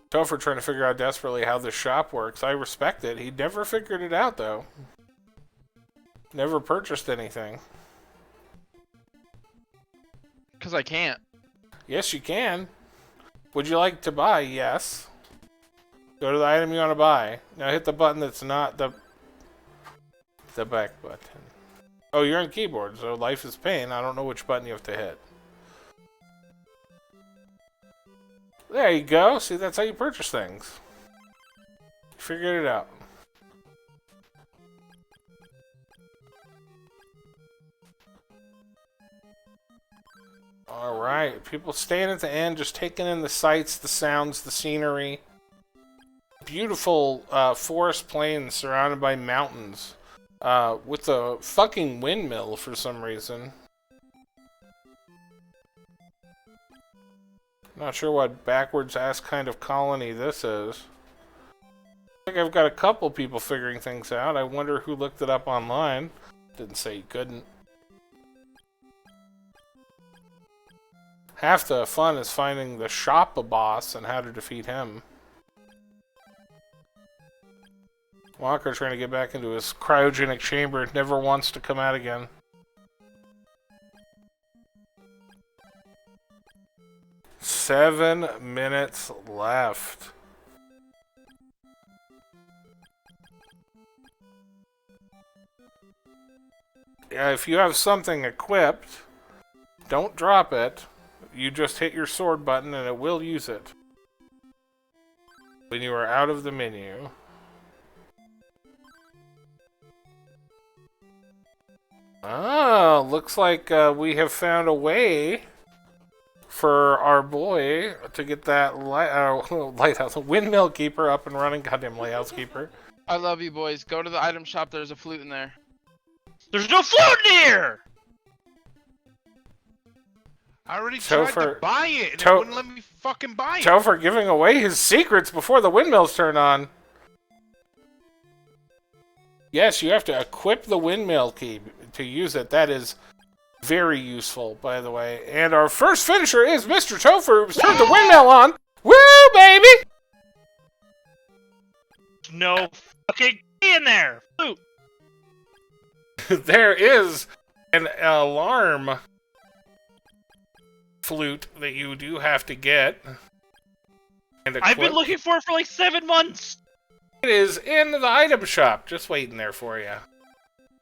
A: Topher trying to figure out desperately how this shop works. I respect it. He never figured it out, though. Never purchased anything.
D: Because I can't.
A: Yes, you can. Would you like to buy? Yes. Go to the item you want to buy. Now hit the button that's not the back button. Oh, you're on keyboard, so life is pain. I don't know which button you have to hit. There you go. See, that's how you purchase things. Figured it out. Alright, people staying at the end, just taking in the sights, the sounds, the scenery. Beautiful forest plains surrounded by mountains. With a fucking windmill for some reason. Not sure what backwards ass kind of colony this is. I think I've got a couple people figuring things out. I wonder who looked it up online. Didn't say you couldn't. Half the fun is finding the shop boss and how to defeat him. Walker trying to get back into his cryogenic chamber. It never wants to come out again. $7 minutes left. Yeah, if you have something equipped, don't drop it. You just hit your sword button and it will use it. When you are out of the menu. Oh, looks like we have found a way for our boy to get that lighthouse, windmill keeper up and running. Goddamn lighthouse keeper.
D: I love you, boys. Go to the item shop. There's a flute in there.
E: There's no flute in here!
B: I already tried to buy it, and it wouldn't let me fucking buy it.
A: Topher giving away his secrets before the windmills turn on. Yes, you have to equip the windmill key to use it. That is very useful, by the way. And our first finisher is Mr. Topher, who's turned the windmill on. Woo, baby!
E: No fucking key in there. Flute.
A: There is an alarm flute that you do have to get. And
E: I've been
A: equip.
E: looking for it for like 7 months.
A: It is in the item shop, just waiting there for you.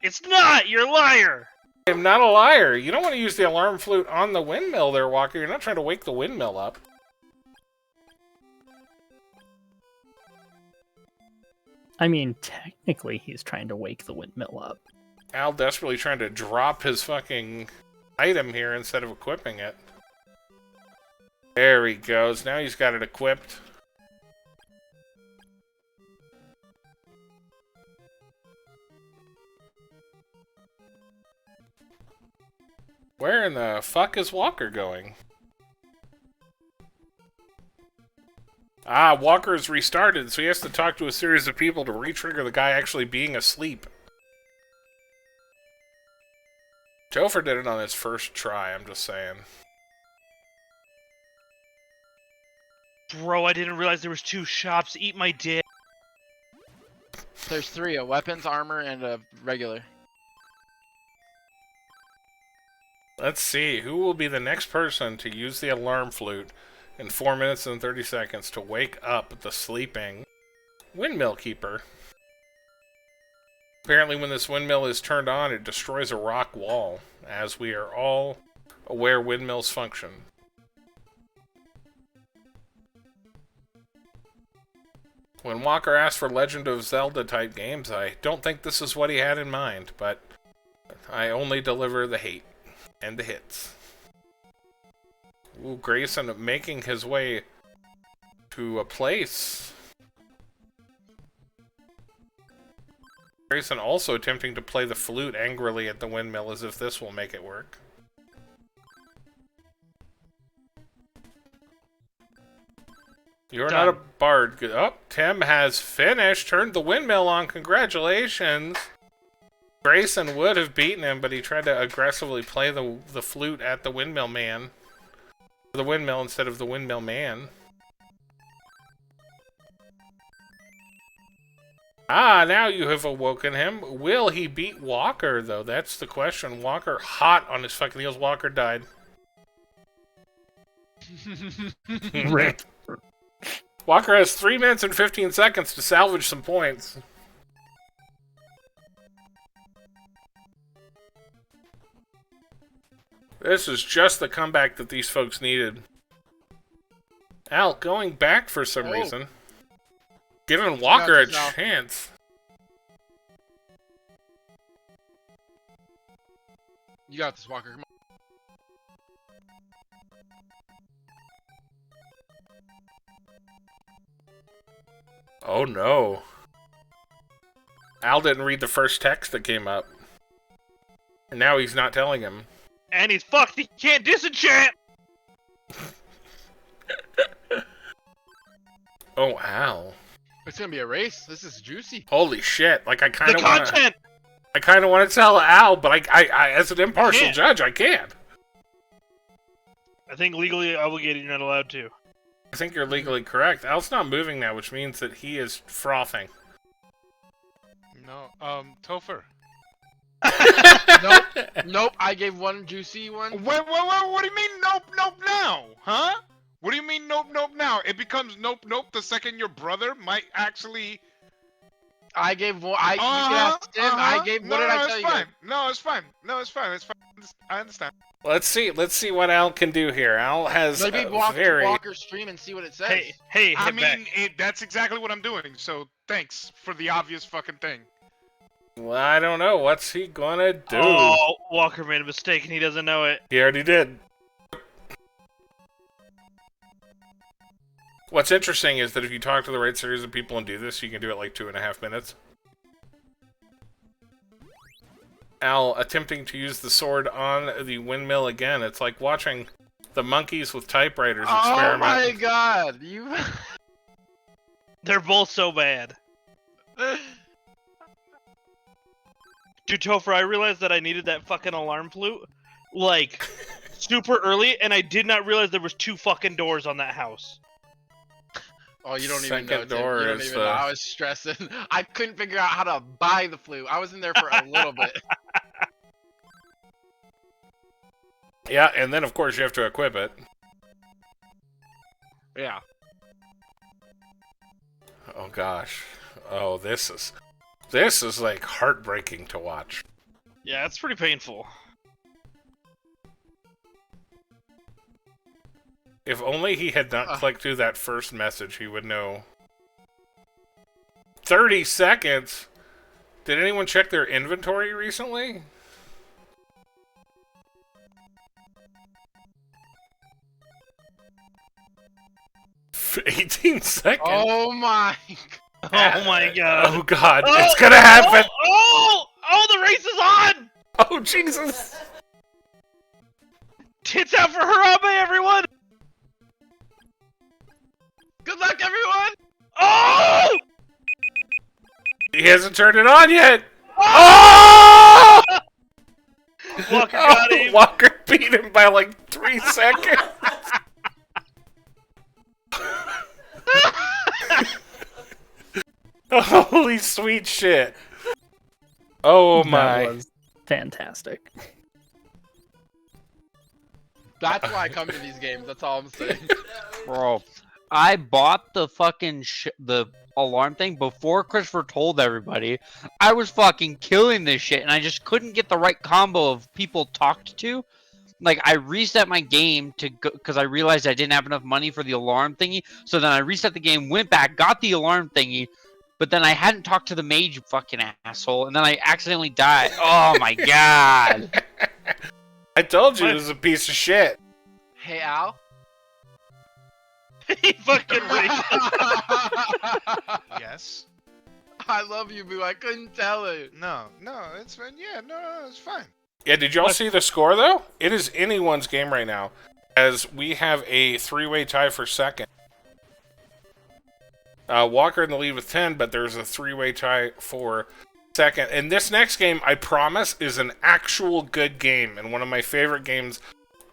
E: It's not. You're a liar.
A: I'm not a liar. You don't want to use the alarm flute on the windmill there, Walker. You're not trying to wake the windmill up.
I: I mean, technically, he's trying to wake the windmill up.
A: Al desperately trying to drop his fucking item here instead of equipping it. There he goes. Now he's got it equipped. Where in the fuck is Walker going? Ah, Walker is restarted, so he has to talk to a series of people to re-trigger the guy actually being asleep. Topher did it on his first try, I'm just saying.
E: Bro, I didn't realize there was 2 shops. Eat my dick.
D: There's 3: a weapons, armor, and a regular.
A: Let's see, who will be the next person to use the alarm flute in 4 minutes and 30 seconds to wake up the sleeping windmill keeper? Apparently when this windmill is turned on, it destroys a rock wall, as we are all aware windmills function. When Walker asked for Legend of Zelda type games, I don't think this is what he had in mind, but I only deliver the hate and the hits. Ooh, Grayson making his way to a place. Grayson also attempting to play the flute angrily at the windmill as if this will make it work. You're not a bard. Oh, Tim has finished. Turned the windmill on. Congratulations. Grayson would have beaten him, but he tried to aggressively play the flute at the windmill man. The windmill instead of the windmill man. Ah, now you have awoken him. Will he beat Walker, though? That's the question. Walker hot on his fucking heels. Walker died.
I: Rip.
A: Walker has 3 minutes and 15 seconds to salvage some points. This is just the comeback that these folks needed. Al going back for some reason. Giving Walker a chance.
D: You got this, Walker. Come on.
A: Oh no. Al didn't read the first text that came up. And now he's not telling him.
E: And he's fucked. He can't disenchant.
A: Oh, Al.
D: It's gonna be a race. This is juicy.
A: Holy shit. Like, I kind
E: The
A: of want to...
E: content.
A: I kind of want to tell Al, but I as an impartial
E: can't.
A: judge, I can't.
E: I think legally obligated, you're not allowed to.
A: I think you're legally correct. Al's not moving now, which means that he is frothing.
B: No, Topher.
D: Nope. I gave one juicy one.
B: Wait, what do you mean nope now? Huh? What do you mean nope now? It becomes nope the second your brother might actually...
D: I gave one. You can ask Tim. I gave. What did I tell you?
B: Fine. No, it's fine. I understand.
A: Let's see what Al can do here. Al has
D: Maybe
A: a
D: walk
A: very...
D: to Walker's stream and see what it says.
E: Hey,
B: I
E: hit back.
B: mean, that's exactly what I'm doing. So thanks for the obvious fucking thing.
A: Well, I don't know. What's he gonna do?
E: Oh, Walker made a mistake and he doesn't know it.
A: He already did. What's interesting is that if you talk to the right series of people and do this, you can do it like 2.5 minutes. Al attempting to use the sword on the windmill again. It's like watching the monkeys with typewriters experiment.
D: Oh my god! You.
E: They're both so bad. Dude, Topher, I realized that I needed that fucking alarm flute, like, super early, and I did not realize there was 2 fucking doors on that house.
D: Oh, you don't even
A: Second
D: know, Tim.
A: door
D: You don't
A: is
D: even know. I was stressing. I couldn't figure out how to buy the flute. I was in there for a little bit.
A: Yeah, and then of course you have to equip it.
D: Yeah.
A: Oh gosh. Oh, this is like heartbreaking to watch.
E: Yeah, it's pretty painful.
A: If only he had not clicked through that first message, he would know. 30 seconds? Did anyone check their inventory recently? For 18 seconds?
D: Oh my.
E: Oh my god.
A: Oh god, it's gonna happen!
E: Oh, the race is on!
A: Oh Jesus!
E: Tits out for Harambe, everyone!
D: Good luck, everyone.
E: Oh!
A: He hasn't turned it on yet!
E: Oh!
A: Oh!
E: Walker got him.
A: Walker beat him by like 3 seconds. Holy sweet shit. Oh my.
I: That was fantastic.
D: That's why I come to these games. That's all I'm saying.
F: Bro, I bought the fucking the alarm thing before Christopher told everybody. I was fucking killing this shit, and I just couldn't get the right combo of people talked to. Like, I reset my game to go because I realized I didn't have enough money for the alarm thingy. So then I reset the game, went back, got the alarm thingy, but then I hadn't talked to the mage, you fucking asshole, and then I accidentally died. Oh my god!
A: I told you it was a piece of shit.
D: Hey, Al.
E: He fucking raged.
B: Yes.
D: I love you, Boo. I couldn't tell it.
B: No, it's fine. Yeah, no, it's fine.
A: Yeah, did y'all see the score, though? It is anyone's game right now, as we have a 3-way tie for second. Walker in the lead with 10, but there's a 3-way tie for second. And this next game, I promise, is an actual good game, and one of my favorite games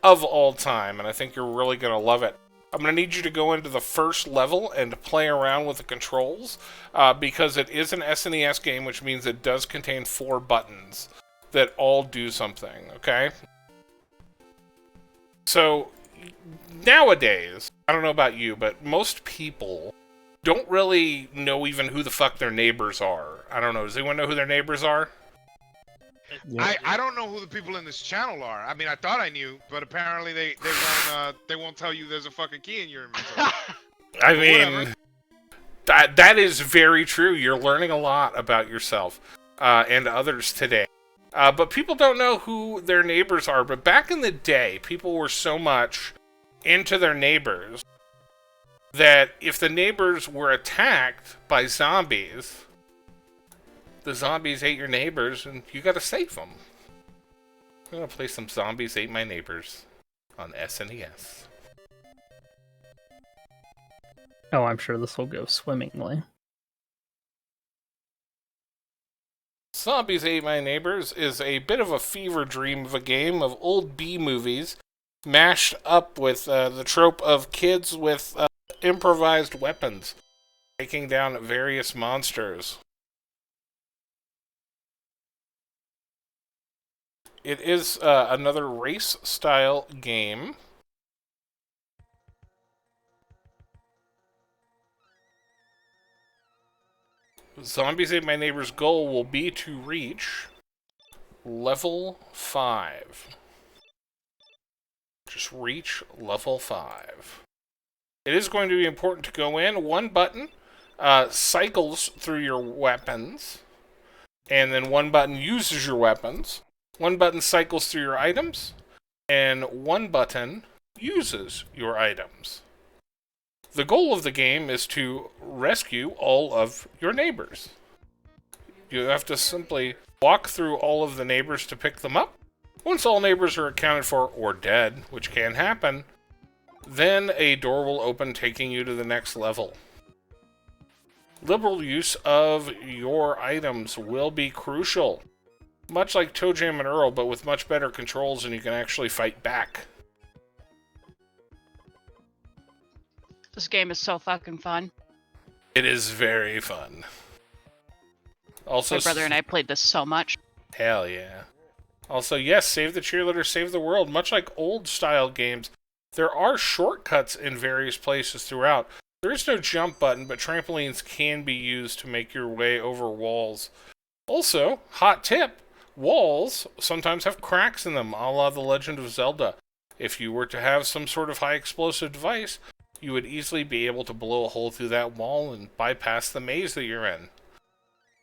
A: of all time, and I think you're really going to love it. I'm going to need you to go into the first level and play around with the controls, because it is an SNES game, which means it does contain 4 buttons that all do something, okay? So, nowadays, I don't know about you, but most people don't really know even who the fuck their neighbors are. I don't know. Does anyone know who their neighbors are?
G: Yeah.
B: I don't know who the people in this channel are. I mean, I thought I knew, but apparently they won't tell you there's a fucking key in your inventory.
A: I mean,
B: Whatever.
A: that is very true. You're learning a lot about yourself and others today. But people don't know who their neighbors are. But back in the day, people were so much into their neighbors that if the neighbors were attacked by zombies, the zombies ate your neighbors, and you gotta save them. I'm gonna play some Zombies Ate My Neighbors on SNES.
I: Oh, I'm sure this will go swimmingly.
A: Zombies Ate My Neighbors is a bit of a fever dream of a game of old B movies mashed up with the trope of kids with improvised weapons taking down various monsters. It is another race-style game. Zombies Ate My Neighbor's goal will be to reach level 5. Just reach level 5. It is going to be important to go in. One button cycles through your weapons, and then one button uses your weapons. One button cycles through your items, and one button uses your items. The goal of the game is to rescue all of your neighbors. You have to simply walk through all of the neighbors to pick them up. Once all neighbors are accounted for or dead, which can happen, then a door will open taking you to the next level. Liberal use of your items will be crucial. Much like Toe Jam and Earl, but with much better controls, and you can actually fight back.
J: This game is so fucking fun.
A: It is very fun. Also,
J: My brother and I played this so much.
A: hell yeah. Also, yes, save the cheerleader, save the world. Much like old-style games, there are shortcuts in various places throughout. There is no jump button, but trampolines can be used to make your way over walls. Also, hot tip, walls sometimes have cracks in them, a la The Legend of Zelda. If you were to have some sort of high explosive device, you would easily be able to blow a hole through that wall and bypass the maze that you're in.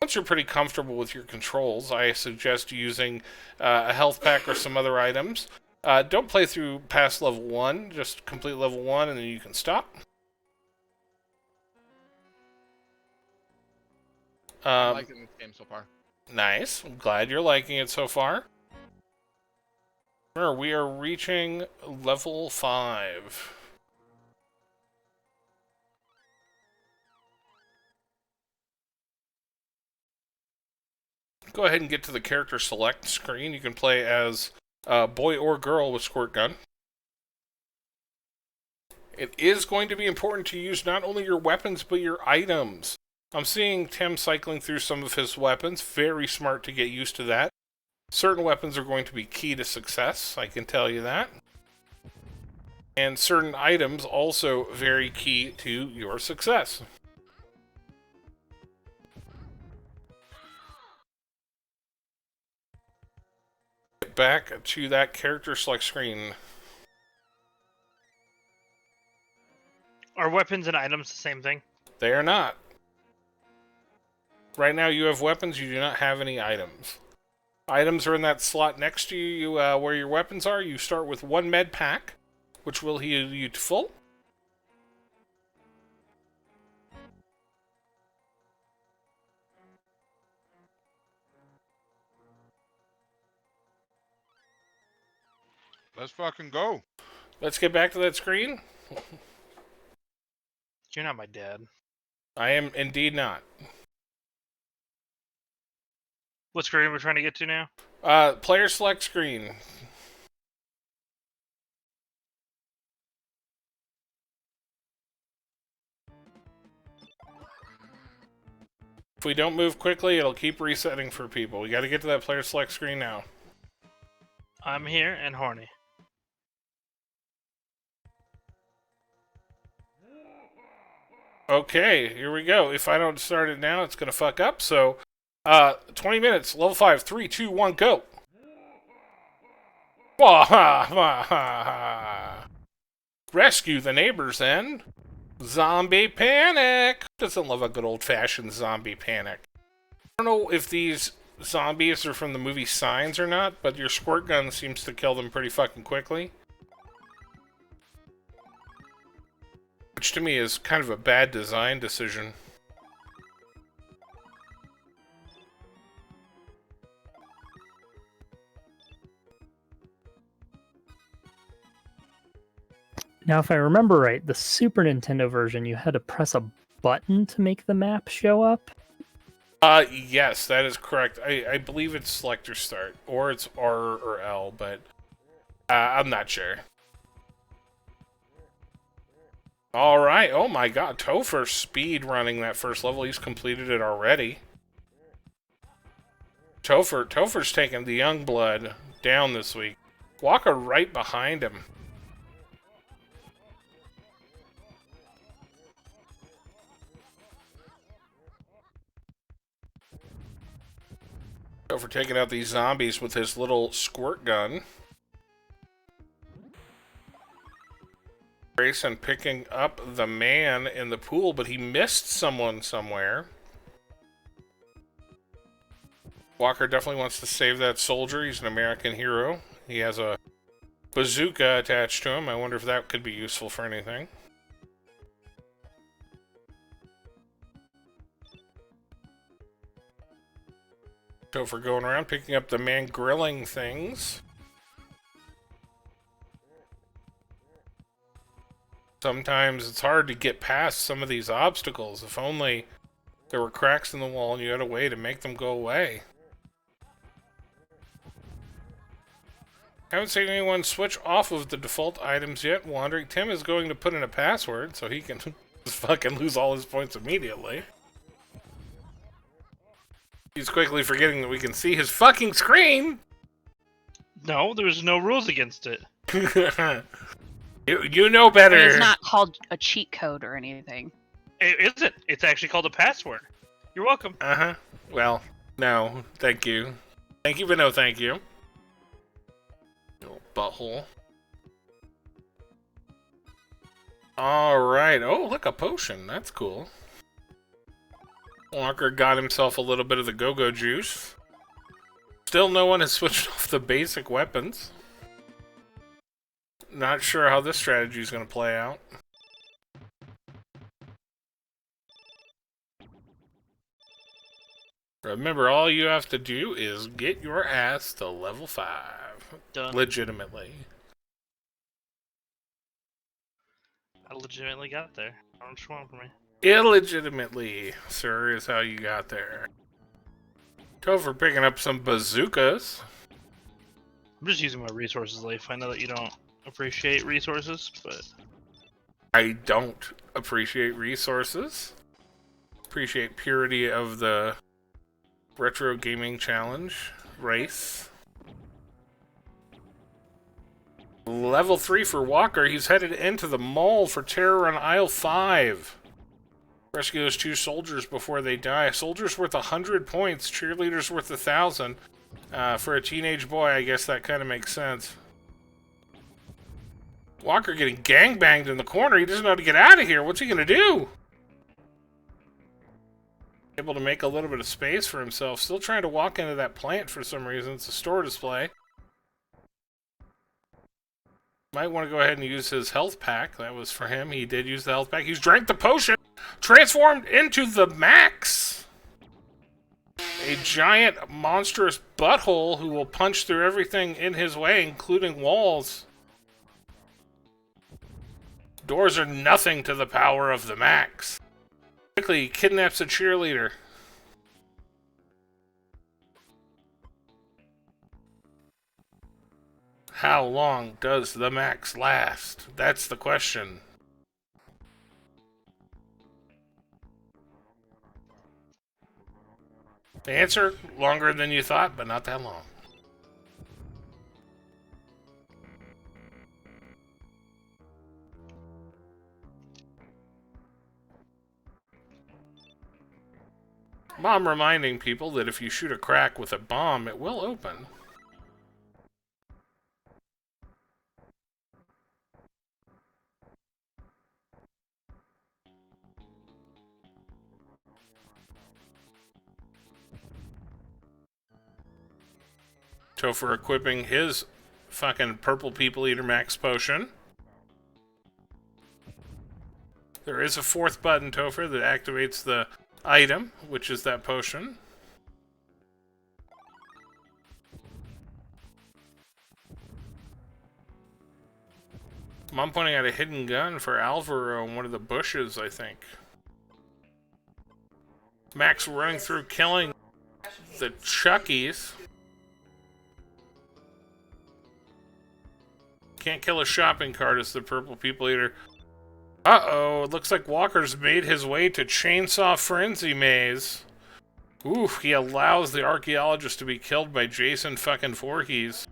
A: Once you're pretty comfortable with your controls, I suggest using a health pack or some other items. Don't play through past level 1, just complete level 1 and then you can stop.
D: I'm liking this game so far.
A: Nice. I'm glad you're liking it so far. We are reaching level 5. Go ahead and get to the character select screen. You can play as boy or girl with squirt gun. It is going to be important to use not only your weapons, but your items. I'm seeing Tim cycling through some of his weapons. Very smart to get used to that. Certain weapons are going to be key to success, I can tell you that. And certain items also very key to your success. Back to that character select screen.
E: Are weapons and items the same thing?
A: They are not. Right now you have weapons, you do not have any items. Items are in that slot next to you where your weapons are. You start with 1 med pack, which will heal you to full.
B: Let's fucking go.
A: Let's get back to that screen.
E: You're not my dad.
A: I am indeed not.
E: What screen are we trying to get to now?
A: Player select screen. If we don't move quickly, it'll keep resetting for people. We gotta get to that player select screen now.
E: I'm here and horny.
A: Okay, here we go. If I don't start it now, it's gonna fuck up. So, 20 minutes, level 5, 3, 2, 1, go. Rescue the neighbors then. Zombie panic. Who doesn't love a good old-fashioned zombie panic? I don't know if these zombies are from the movie Signs or not, but your squirt gun seems to kill them pretty fucking quickly. Which to me is kind of a bad design decision.
I: Now, if I remember right, the Super Nintendo version, you had to press a button to make the map show up.
A: Yes, that is correct. I believe it's select or start, or it's R or L, but I'm not sure. Alright, oh my god, Topher speed running that first level. He's completed it already. Topher's taking the young blood down this week. Walker right behind him. Topher taking out these zombies with his little squirt gun. Grayson picking up the man in the pool, but he missed someone somewhere. Walker definitely wants to save that soldier. He's an American hero. He has a bazooka attached to him. I wonder if that could be useful for anything. Topher going around picking up the man grilling things. Sometimes it's hard to get past some of these obstacles. If only there were cracks in the wall and you had a way to make them go away. Haven't seen anyone switch off of the default items yet. Wandering Tim is going to put in a password so he can just fucking lose all his points immediately. He's quickly forgetting that we can see his fucking screen!
E: No, there's no rules against it.
A: you know better.
J: It's not called a cheat code or anything.
E: It isn't. It's actually called a password. You're welcome.
A: Uh-huh. Well, no. Thank you. Thank you, but no thank you. Little butthole. Alright. Oh, look, a potion. That's cool. Walker got himself a little bit of the go-go juice. Still no one has switched off the basic weapons. Not sure how this strategy is going to play out. Remember, all you have to do is get your ass to level 5.
E: Done.
A: Legitimately.
E: I legitimately got there. I don't just want from me.
A: Illegitimately, sir, is how you got there. Topher picking up some bazookas.
E: I'm just using my resources, Leif. I know that you don't appreciate resources, but...
A: I don't appreciate resources. Appreciate purity of the Retro Gaming Challenge race. Level 3 for Walker. He's headed into the mall for terror on aisle 5. Rescue those 2 soldiers before they die. Soldiers worth 100 points. Cheerleaders worth 1,000. For a teenage boy, I guess that kind of makes sense. Walker getting gangbanged in the corner. He doesn't know how to get out of here. What's he gonna do? Able to make a little bit of space for himself. Still trying to walk into that plant for some reason. It's a store display. Might want to go ahead and use his health pack. That was for him. He did use the health pack. He's drank the potion. Transformed into the Max. A giant, monstrous butthole who will punch through everything in his way, including walls. Doors are nothing to the power of the Max. Quickly, he kidnaps a cheerleader. How long does the Max last? That's the question. The answer, longer than you thought, but not that long. Bomb reminding people that if you shoot a crack with a bomb, it will open. Topher equipping his fucking purple people eater max potion. There is a 4th button, Topher, that activates the item, which is that potion. I'm pointing out a hidden gun for Alvaro in one of the bushes, I think. Max running through killing the Chuckies. Can't kill a shopping cart as the purple people eater. Uh-oh, it looks like Walker's made his way to Chainsaw Frenzy Maze. Oof, he allows the archaeologist to be killed by Jason fucking Voorhees.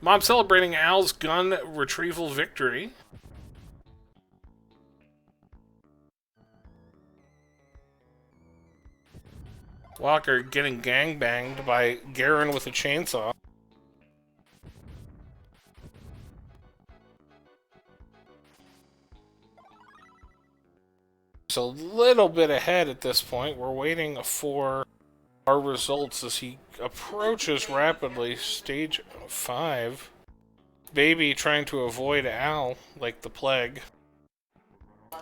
A: Mom celebrating Al's gun retrieval victory. Walker getting gangbanged by Garen with a chainsaw. It's a little bit ahead at this point. We're waiting for our results as he approaches rapidly. Stage 5. Baby trying to avoid Al like the plague.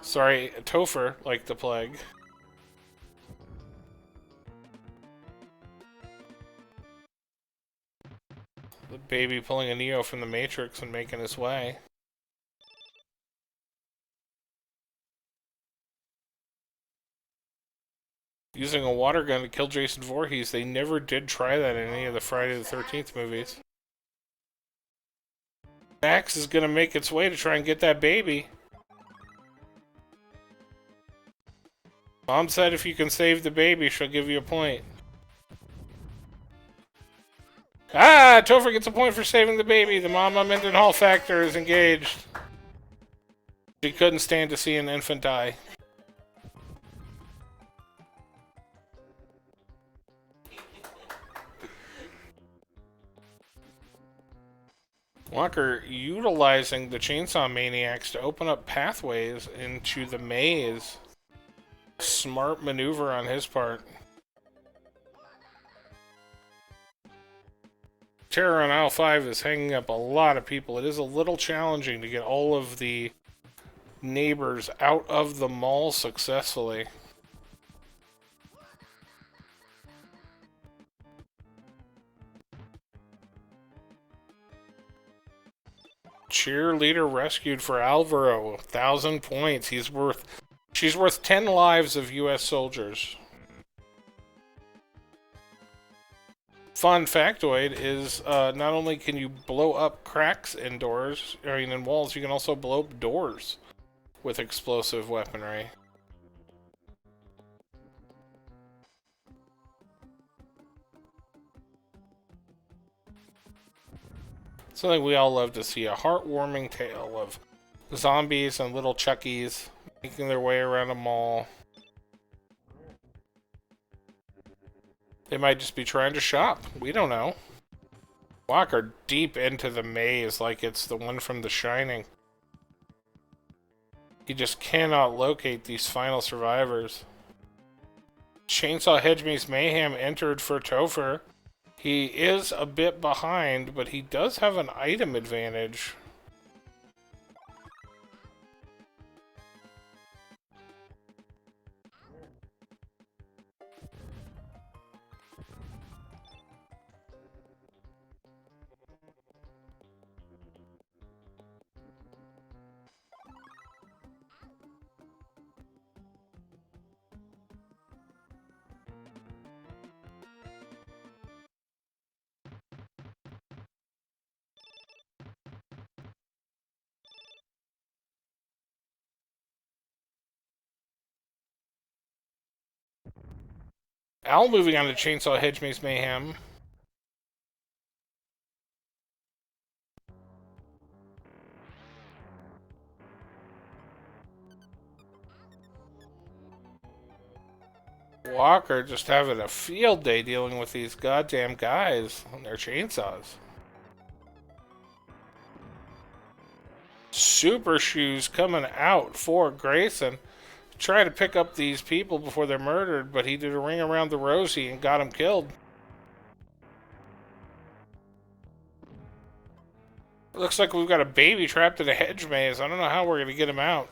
A: Sorry, Topher like the plague. The baby pulling a Neo from the Matrix and making his way. Using a water gun to kill Jason Voorhees. They never did try that in any of the Friday the 13th movies. Max is gonna make its way to try and get that baby. Mom said if you can save the baby, she'll give you a point. Ah! Topher gets a point for saving the baby. The Mama Mendenhall factor is engaged. She couldn't stand to see an infant die. Walker utilizing the Chainsaw Maniacs to open up pathways into the maze. Smart maneuver on his part. Terror on Aisle 5 is hanging up a lot of people. It is a little challenging to get all of the neighbors out of the mall successfully. Cheerleader rescued for Alvaro. 1,000 points. She's worth 10 lives of U.S. soldiers. Fun factoid is not only can you blow up cracks in walls, you can also blow up doors with explosive weaponry. Something we all love to see, a heartwarming tale of zombies and little Chuckies making their way around a mall. They might just be trying to shop. We don't know. Walker deep into the maze like it's the one from The Shining. He just cannot locate these final survivors. Chainsaw Hedgemay's Mayhem entered for Topher. He is a bit behind, but he does have an item advantage. Al moving on to Chainsaw Hedgemay's Mayhem. Walker just having a field day dealing with these goddamn guys on their chainsaws. Super Shoes coming out for Grayson. Try to pick up these people before they're murdered, but he did a ring around the rosy and got him killed. Looks like we've got a baby trapped in a hedge maze. I don't know how we're going to get him out.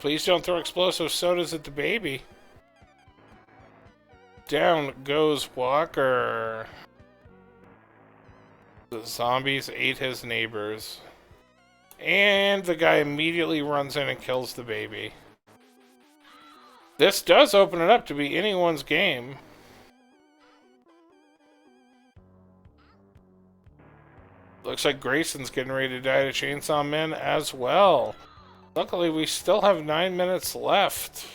A: Please don't throw explosive sodas at the baby. Down goes Walker. The zombies ate his neighbors. And the guy immediately runs in and kills the baby. This does open it up to be anyone's game. Looks like Grayson's getting ready to die to Chainsaw Men as well. Luckily, we still have 9 minutes left.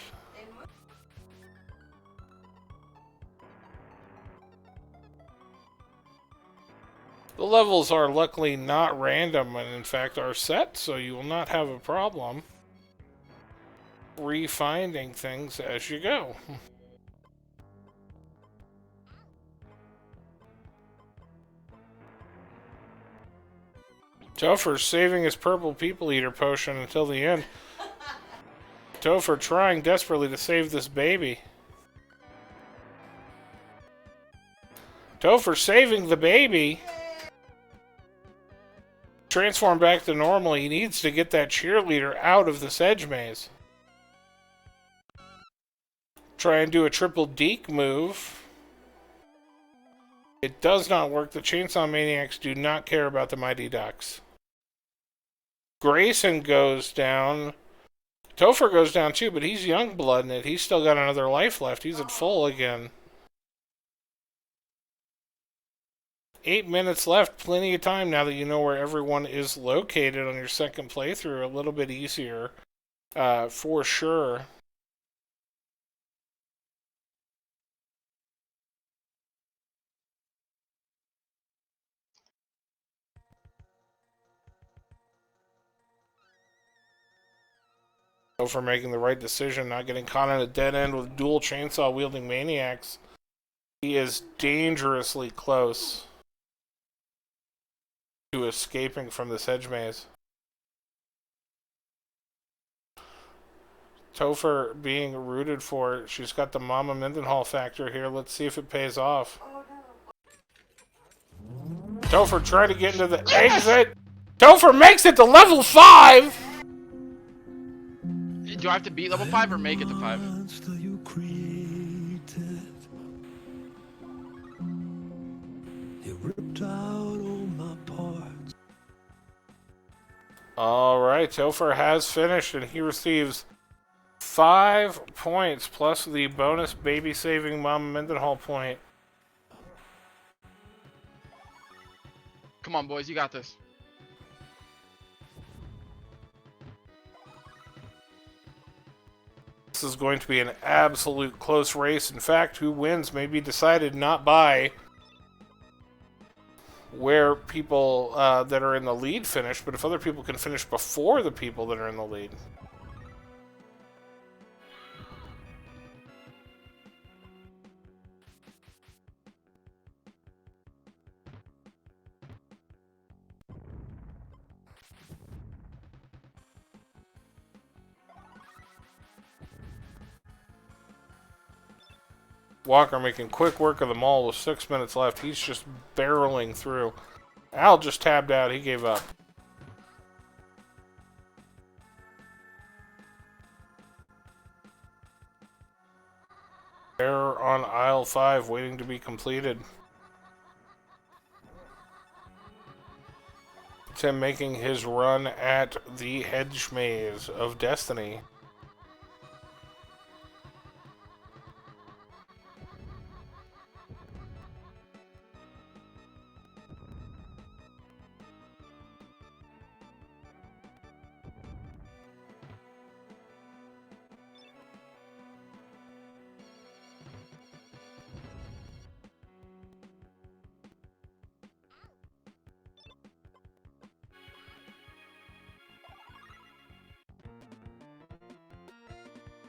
A: The levels are luckily not random and in fact are set, so you will not have a problem refinding things as you go. Topher saving his purple people eater potion until the end. Topher trying desperately to save this baby. Topher saving the baby. Transform back to normal. He needs to get that cheerleader out of this edge maze. Try and do a triple deke move. It does not work. The Chainsaw Maniacs do not care about the Mighty Ducks. Grayson goes down. Topher goes down too, but he's young blood in it. He's still got another life left. He's at full again. 8 minutes left. Plenty of time now that you know where everyone is located on your second playthrough. A little bit easier, for sure. For making the right decision, not getting caught in a dead end with dual chainsaw wielding maniacs. He is dangerously close to escaping from this hedge maze. Topher being rooted for. She's got the Mama Mendenhall factor here. Let's see if it pays off. Topher trying to get into the exit. Topher makes it to level 5!
D: Do I have to beat level 5 or make it to 5?
A: Alright, Topher has finished and he receives 5 points plus the bonus baby saving Mama Mendenhall point.
D: Come on, boys, you got this.
A: This is going to be an absolute close race. In fact, who wins may be decided not by where people that are in the lead finish, but if other people can finish before the people that are in the lead. Walker making quick work of the mall with 6 minutes left. He's just barreling through. Al just tabbed out. He gave up. Error on aisle 5 waiting to be completed. Tim making his run at the hedge maze of destiny.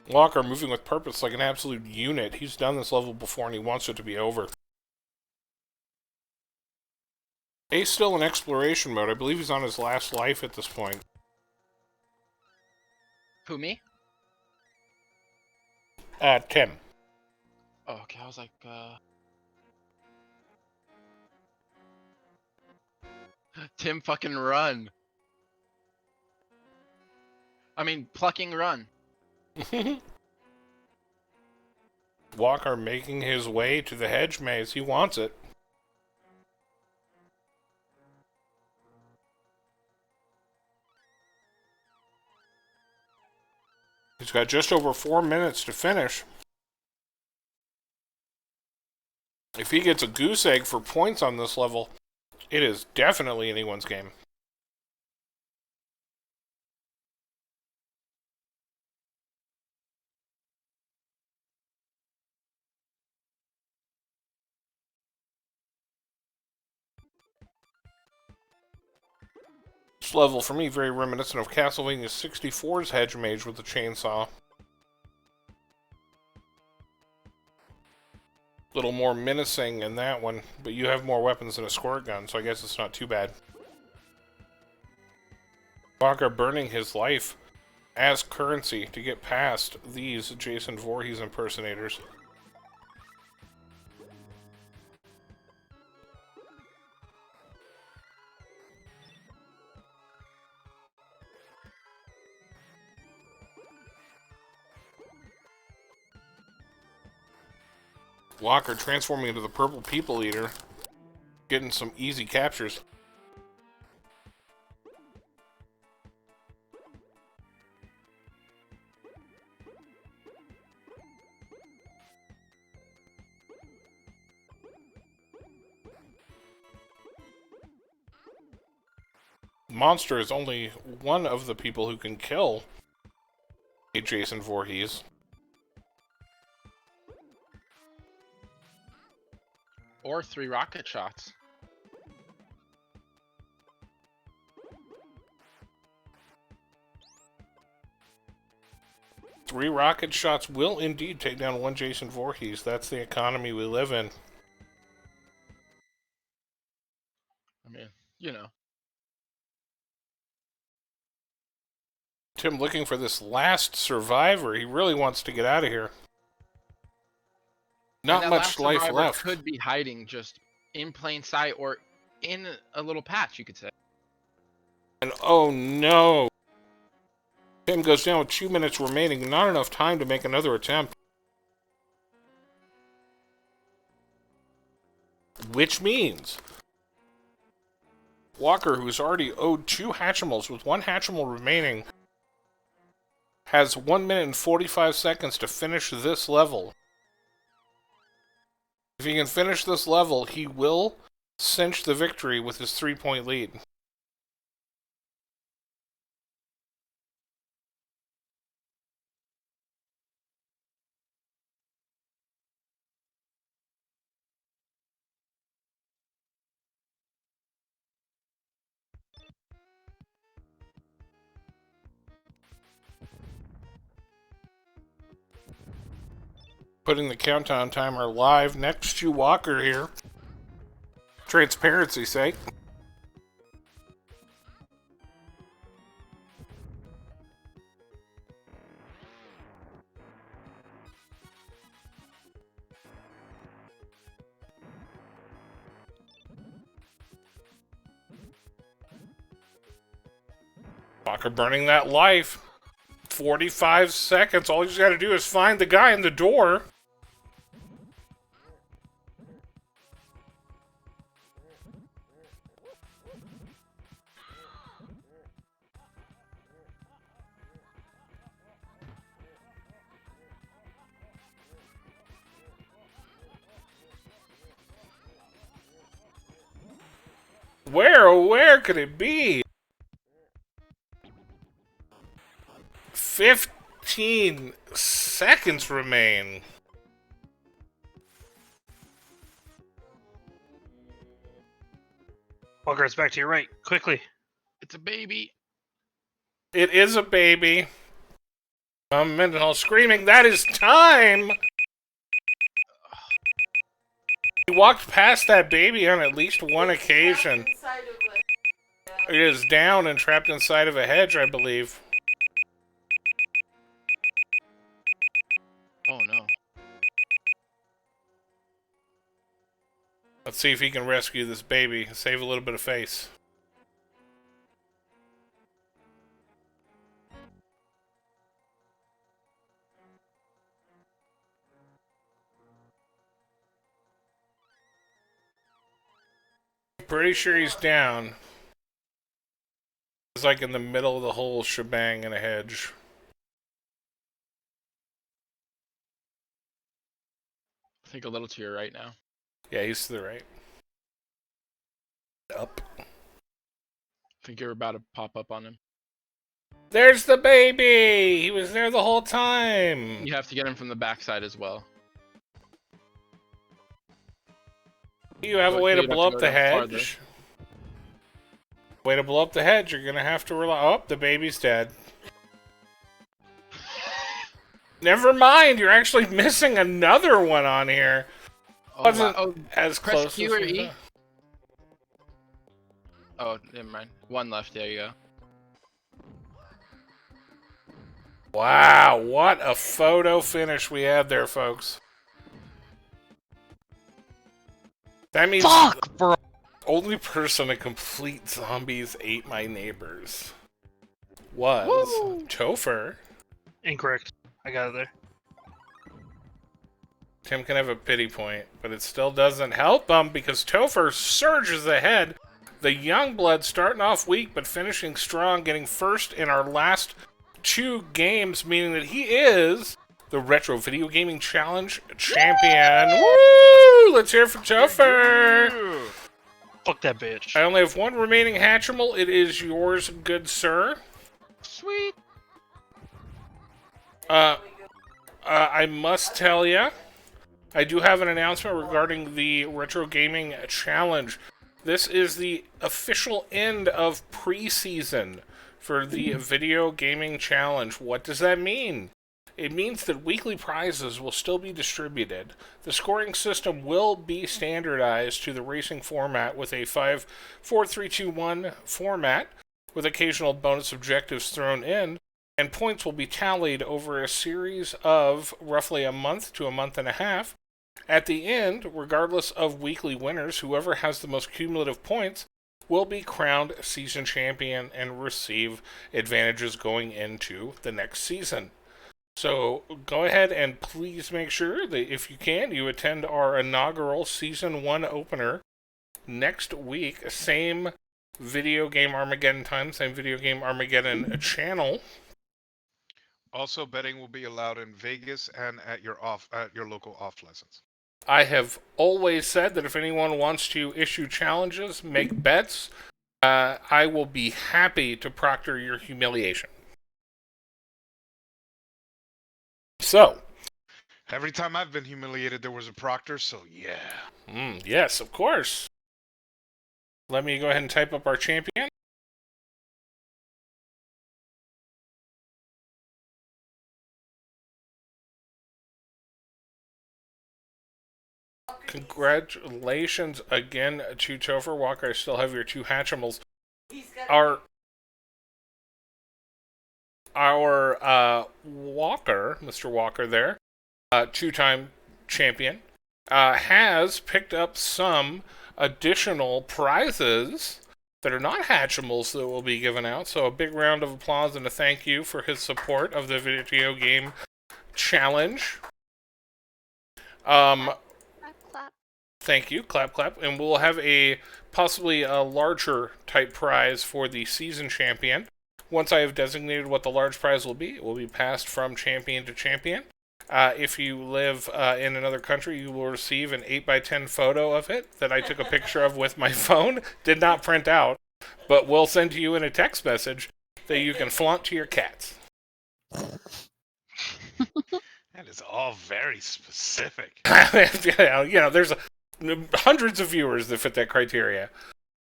A: Walker moving with purpose like an absolute unit. He's done this level before and he wants it to be over. Ace still in exploration mode. I believe he's on his last life at this point.
D: Who, me?
A: Tim.
D: Oh, okay, I was like, Tim fucking run. I mean, plucking run.
A: Walker making his way to the hedge maze. He wants it. He's got just over 4 minutes to finish. If he gets a goose egg for points on this level, it is definitely anyone's game. This level, for me, very reminiscent of Castlevania 64's Hedge Mage with the chainsaw. A little more menacing in that one, but you have more weapons than a squirt gun, so I guess it's not too bad. Walker burning his life as currency to get past these Jason Voorhees impersonators. Walker transforming into the Purple People Eater, getting some easy captures. Monster is only one of the people who can kill Jason Voorhees.
D: Or 3 rocket shots.
A: Three rocket shots will indeed take down one Jason Voorhees. That's the economy we live in.
D: I mean, you know.
A: Tim looking for this last survivor. He really wants to get out of here.
D: And
A: Not
D: that
A: much
D: last
A: life
D: survivor
A: left.
D: Could be hiding just in plain sight or in a little patch, you could say.
A: And oh no! Tim goes down with 2 minutes remaining. Not enough time to make another attempt. Which means Walker, who's already owed 2 Hatchimals with 1 Hatchimal remaining, has 1 minute and 45 seconds to finish this level. If he can finish this level, he will cinch the victory with his 3-point lead. Putting the countdown timer live next to Walker here. Transparency's sake. Walker burning that life. 45 seconds. All he's got to do is find the guy in the door. Where could it be? 15 seconds remain.
E: Walker, it's back to your right. Quickly.
D: It's a baby.
A: It is a baby. Mendenhall screaming, that is time! He walked past that baby on at least one occasion. It is down and trapped inside of a hedge, I believe.
D: Oh no.
A: Let's see if he can rescue this baby and save a little bit of face. Pretty sure he's down. He's like in the middle of the whole shebang in a hedge.
D: I think a little to your right now.
A: Yeah, he's to the right. Up.
D: I think you're about to pop up on him.
A: There's the baby! He was there the whole time!
D: You have to get him from the backside as well.
A: You have a way to blow up the hedge. Way to blow up the hedge, you're gonna have to rely. Oh, the baby's dead. Never mind, you're actually missing another one on here.
D: Oh,
A: Wasn't
D: wow.
A: as
D: Press
A: close
D: Q or
A: as
D: E. Oh, never mind. One left, there you go.
A: Wow, what a photo finish we had there, folks. That means
F: Fuck, bro.
A: only person to complete Zombies Ate My Neighbors was Topher.
E: Incorrect. I got it there.
A: Tim can have a pity point, but it still doesn't help him because Topher surges ahead. The Youngblood starting off weak but finishing strong, getting first in our last 2 games, meaning that he is the Retro Video Gaming Challenge champion. Woo! Let's hear it for Topher.
E: Fuck that bitch.
A: I only have one remaining Hatchimal. It is yours, good sir.
D: Sweet.
A: I must tell you, I do have an announcement regarding the Retro Gaming Challenge. This is the official end of preseason for the Video Gaming Challenge. What does that mean? It means that weekly prizes will still be distributed. The scoring system will be standardized to the racing format with a 5-4-3-2-1 format, with occasional bonus objectives thrown in, and points will be tallied over a series of roughly a month to a month and a half. At the end, regardless of weekly winners, whoever has the most cumulative points will be crowned season champion and receive advantages going into the next season. So go ahead and please make sure that if you can, you attend our inaugural Season 1 opener next week. Same Video Game Armageddon time, same Video Game Armageddon channel.
B: Also, betting will be allowed in Vegas and at your local off license.
A: I have always said that if anyone wants to issue challenges, make bets, I will be happy to proctor your humiliation. So,
B: Every time I've been humiliated, there was a proctor, so yeah.
A: Yes, of course. Let me go ahead and type up our champion. Congratulations again to Topher Walker. I still have your 2 Hatchimals. Our Walker, Mr. Walker there, 2-time champion, has picked up some additional prizes that are not Hatchimals that will be given out. So a big round of applause and a thank you for his support of the Video Game Challenge.
C: Clap, clap.
A: Thank you, clap, clap. And we'll have possibly a larger type prize for the season champion. Once I have designated what the large prize will be, it will be passed from champion to champion. If you live in another country, you will receive an 8x10 photo of it that I took a picture of with my phone. Did not print out, but we'll send to you in a text message that you can flaunt to your cats.
B: That is all very specific.
A: There's hundreds of viewers that fit that criteria.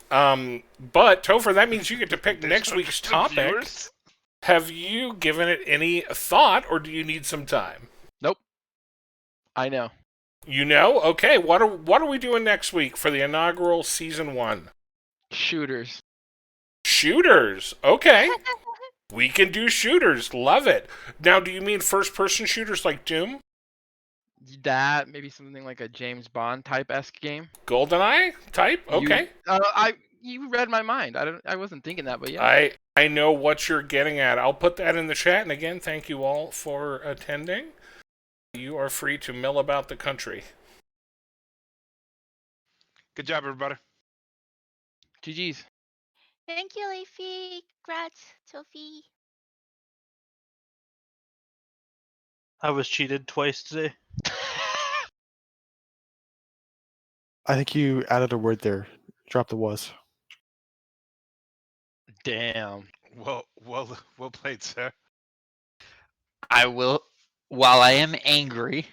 A: But Topher, that means you get to pick next week's topic.
B: Viewers?
A: Have you given it any thought, or do you need some time?
D: Nope. I know.
A: You know? Okay, what are we doing next week for the inaugural Season 1?
D: Shooters.
A: Shooters! Okay. We can do shooters. Love it. Now, do you mean first-person shooters like Doom?
D: That, maybe something like a James Bond type-esque game.
A: GoldenEye type? Okay.
D: You read my mind. I wasn't thinking that, but yeah.
A: I know what you're getting at. I'll put that in the chat. And again, thank you all for attending. You are free to mill about the country.
B: Good job, everybody.
D: GG's.
C: Thank you, Leafy. Congrats, Sophie.
E: I was cheated twice today.
G: I think you added a word there. Drop the was.
D: Damn.
B: Well played, sir.
F: I will, while I am angry,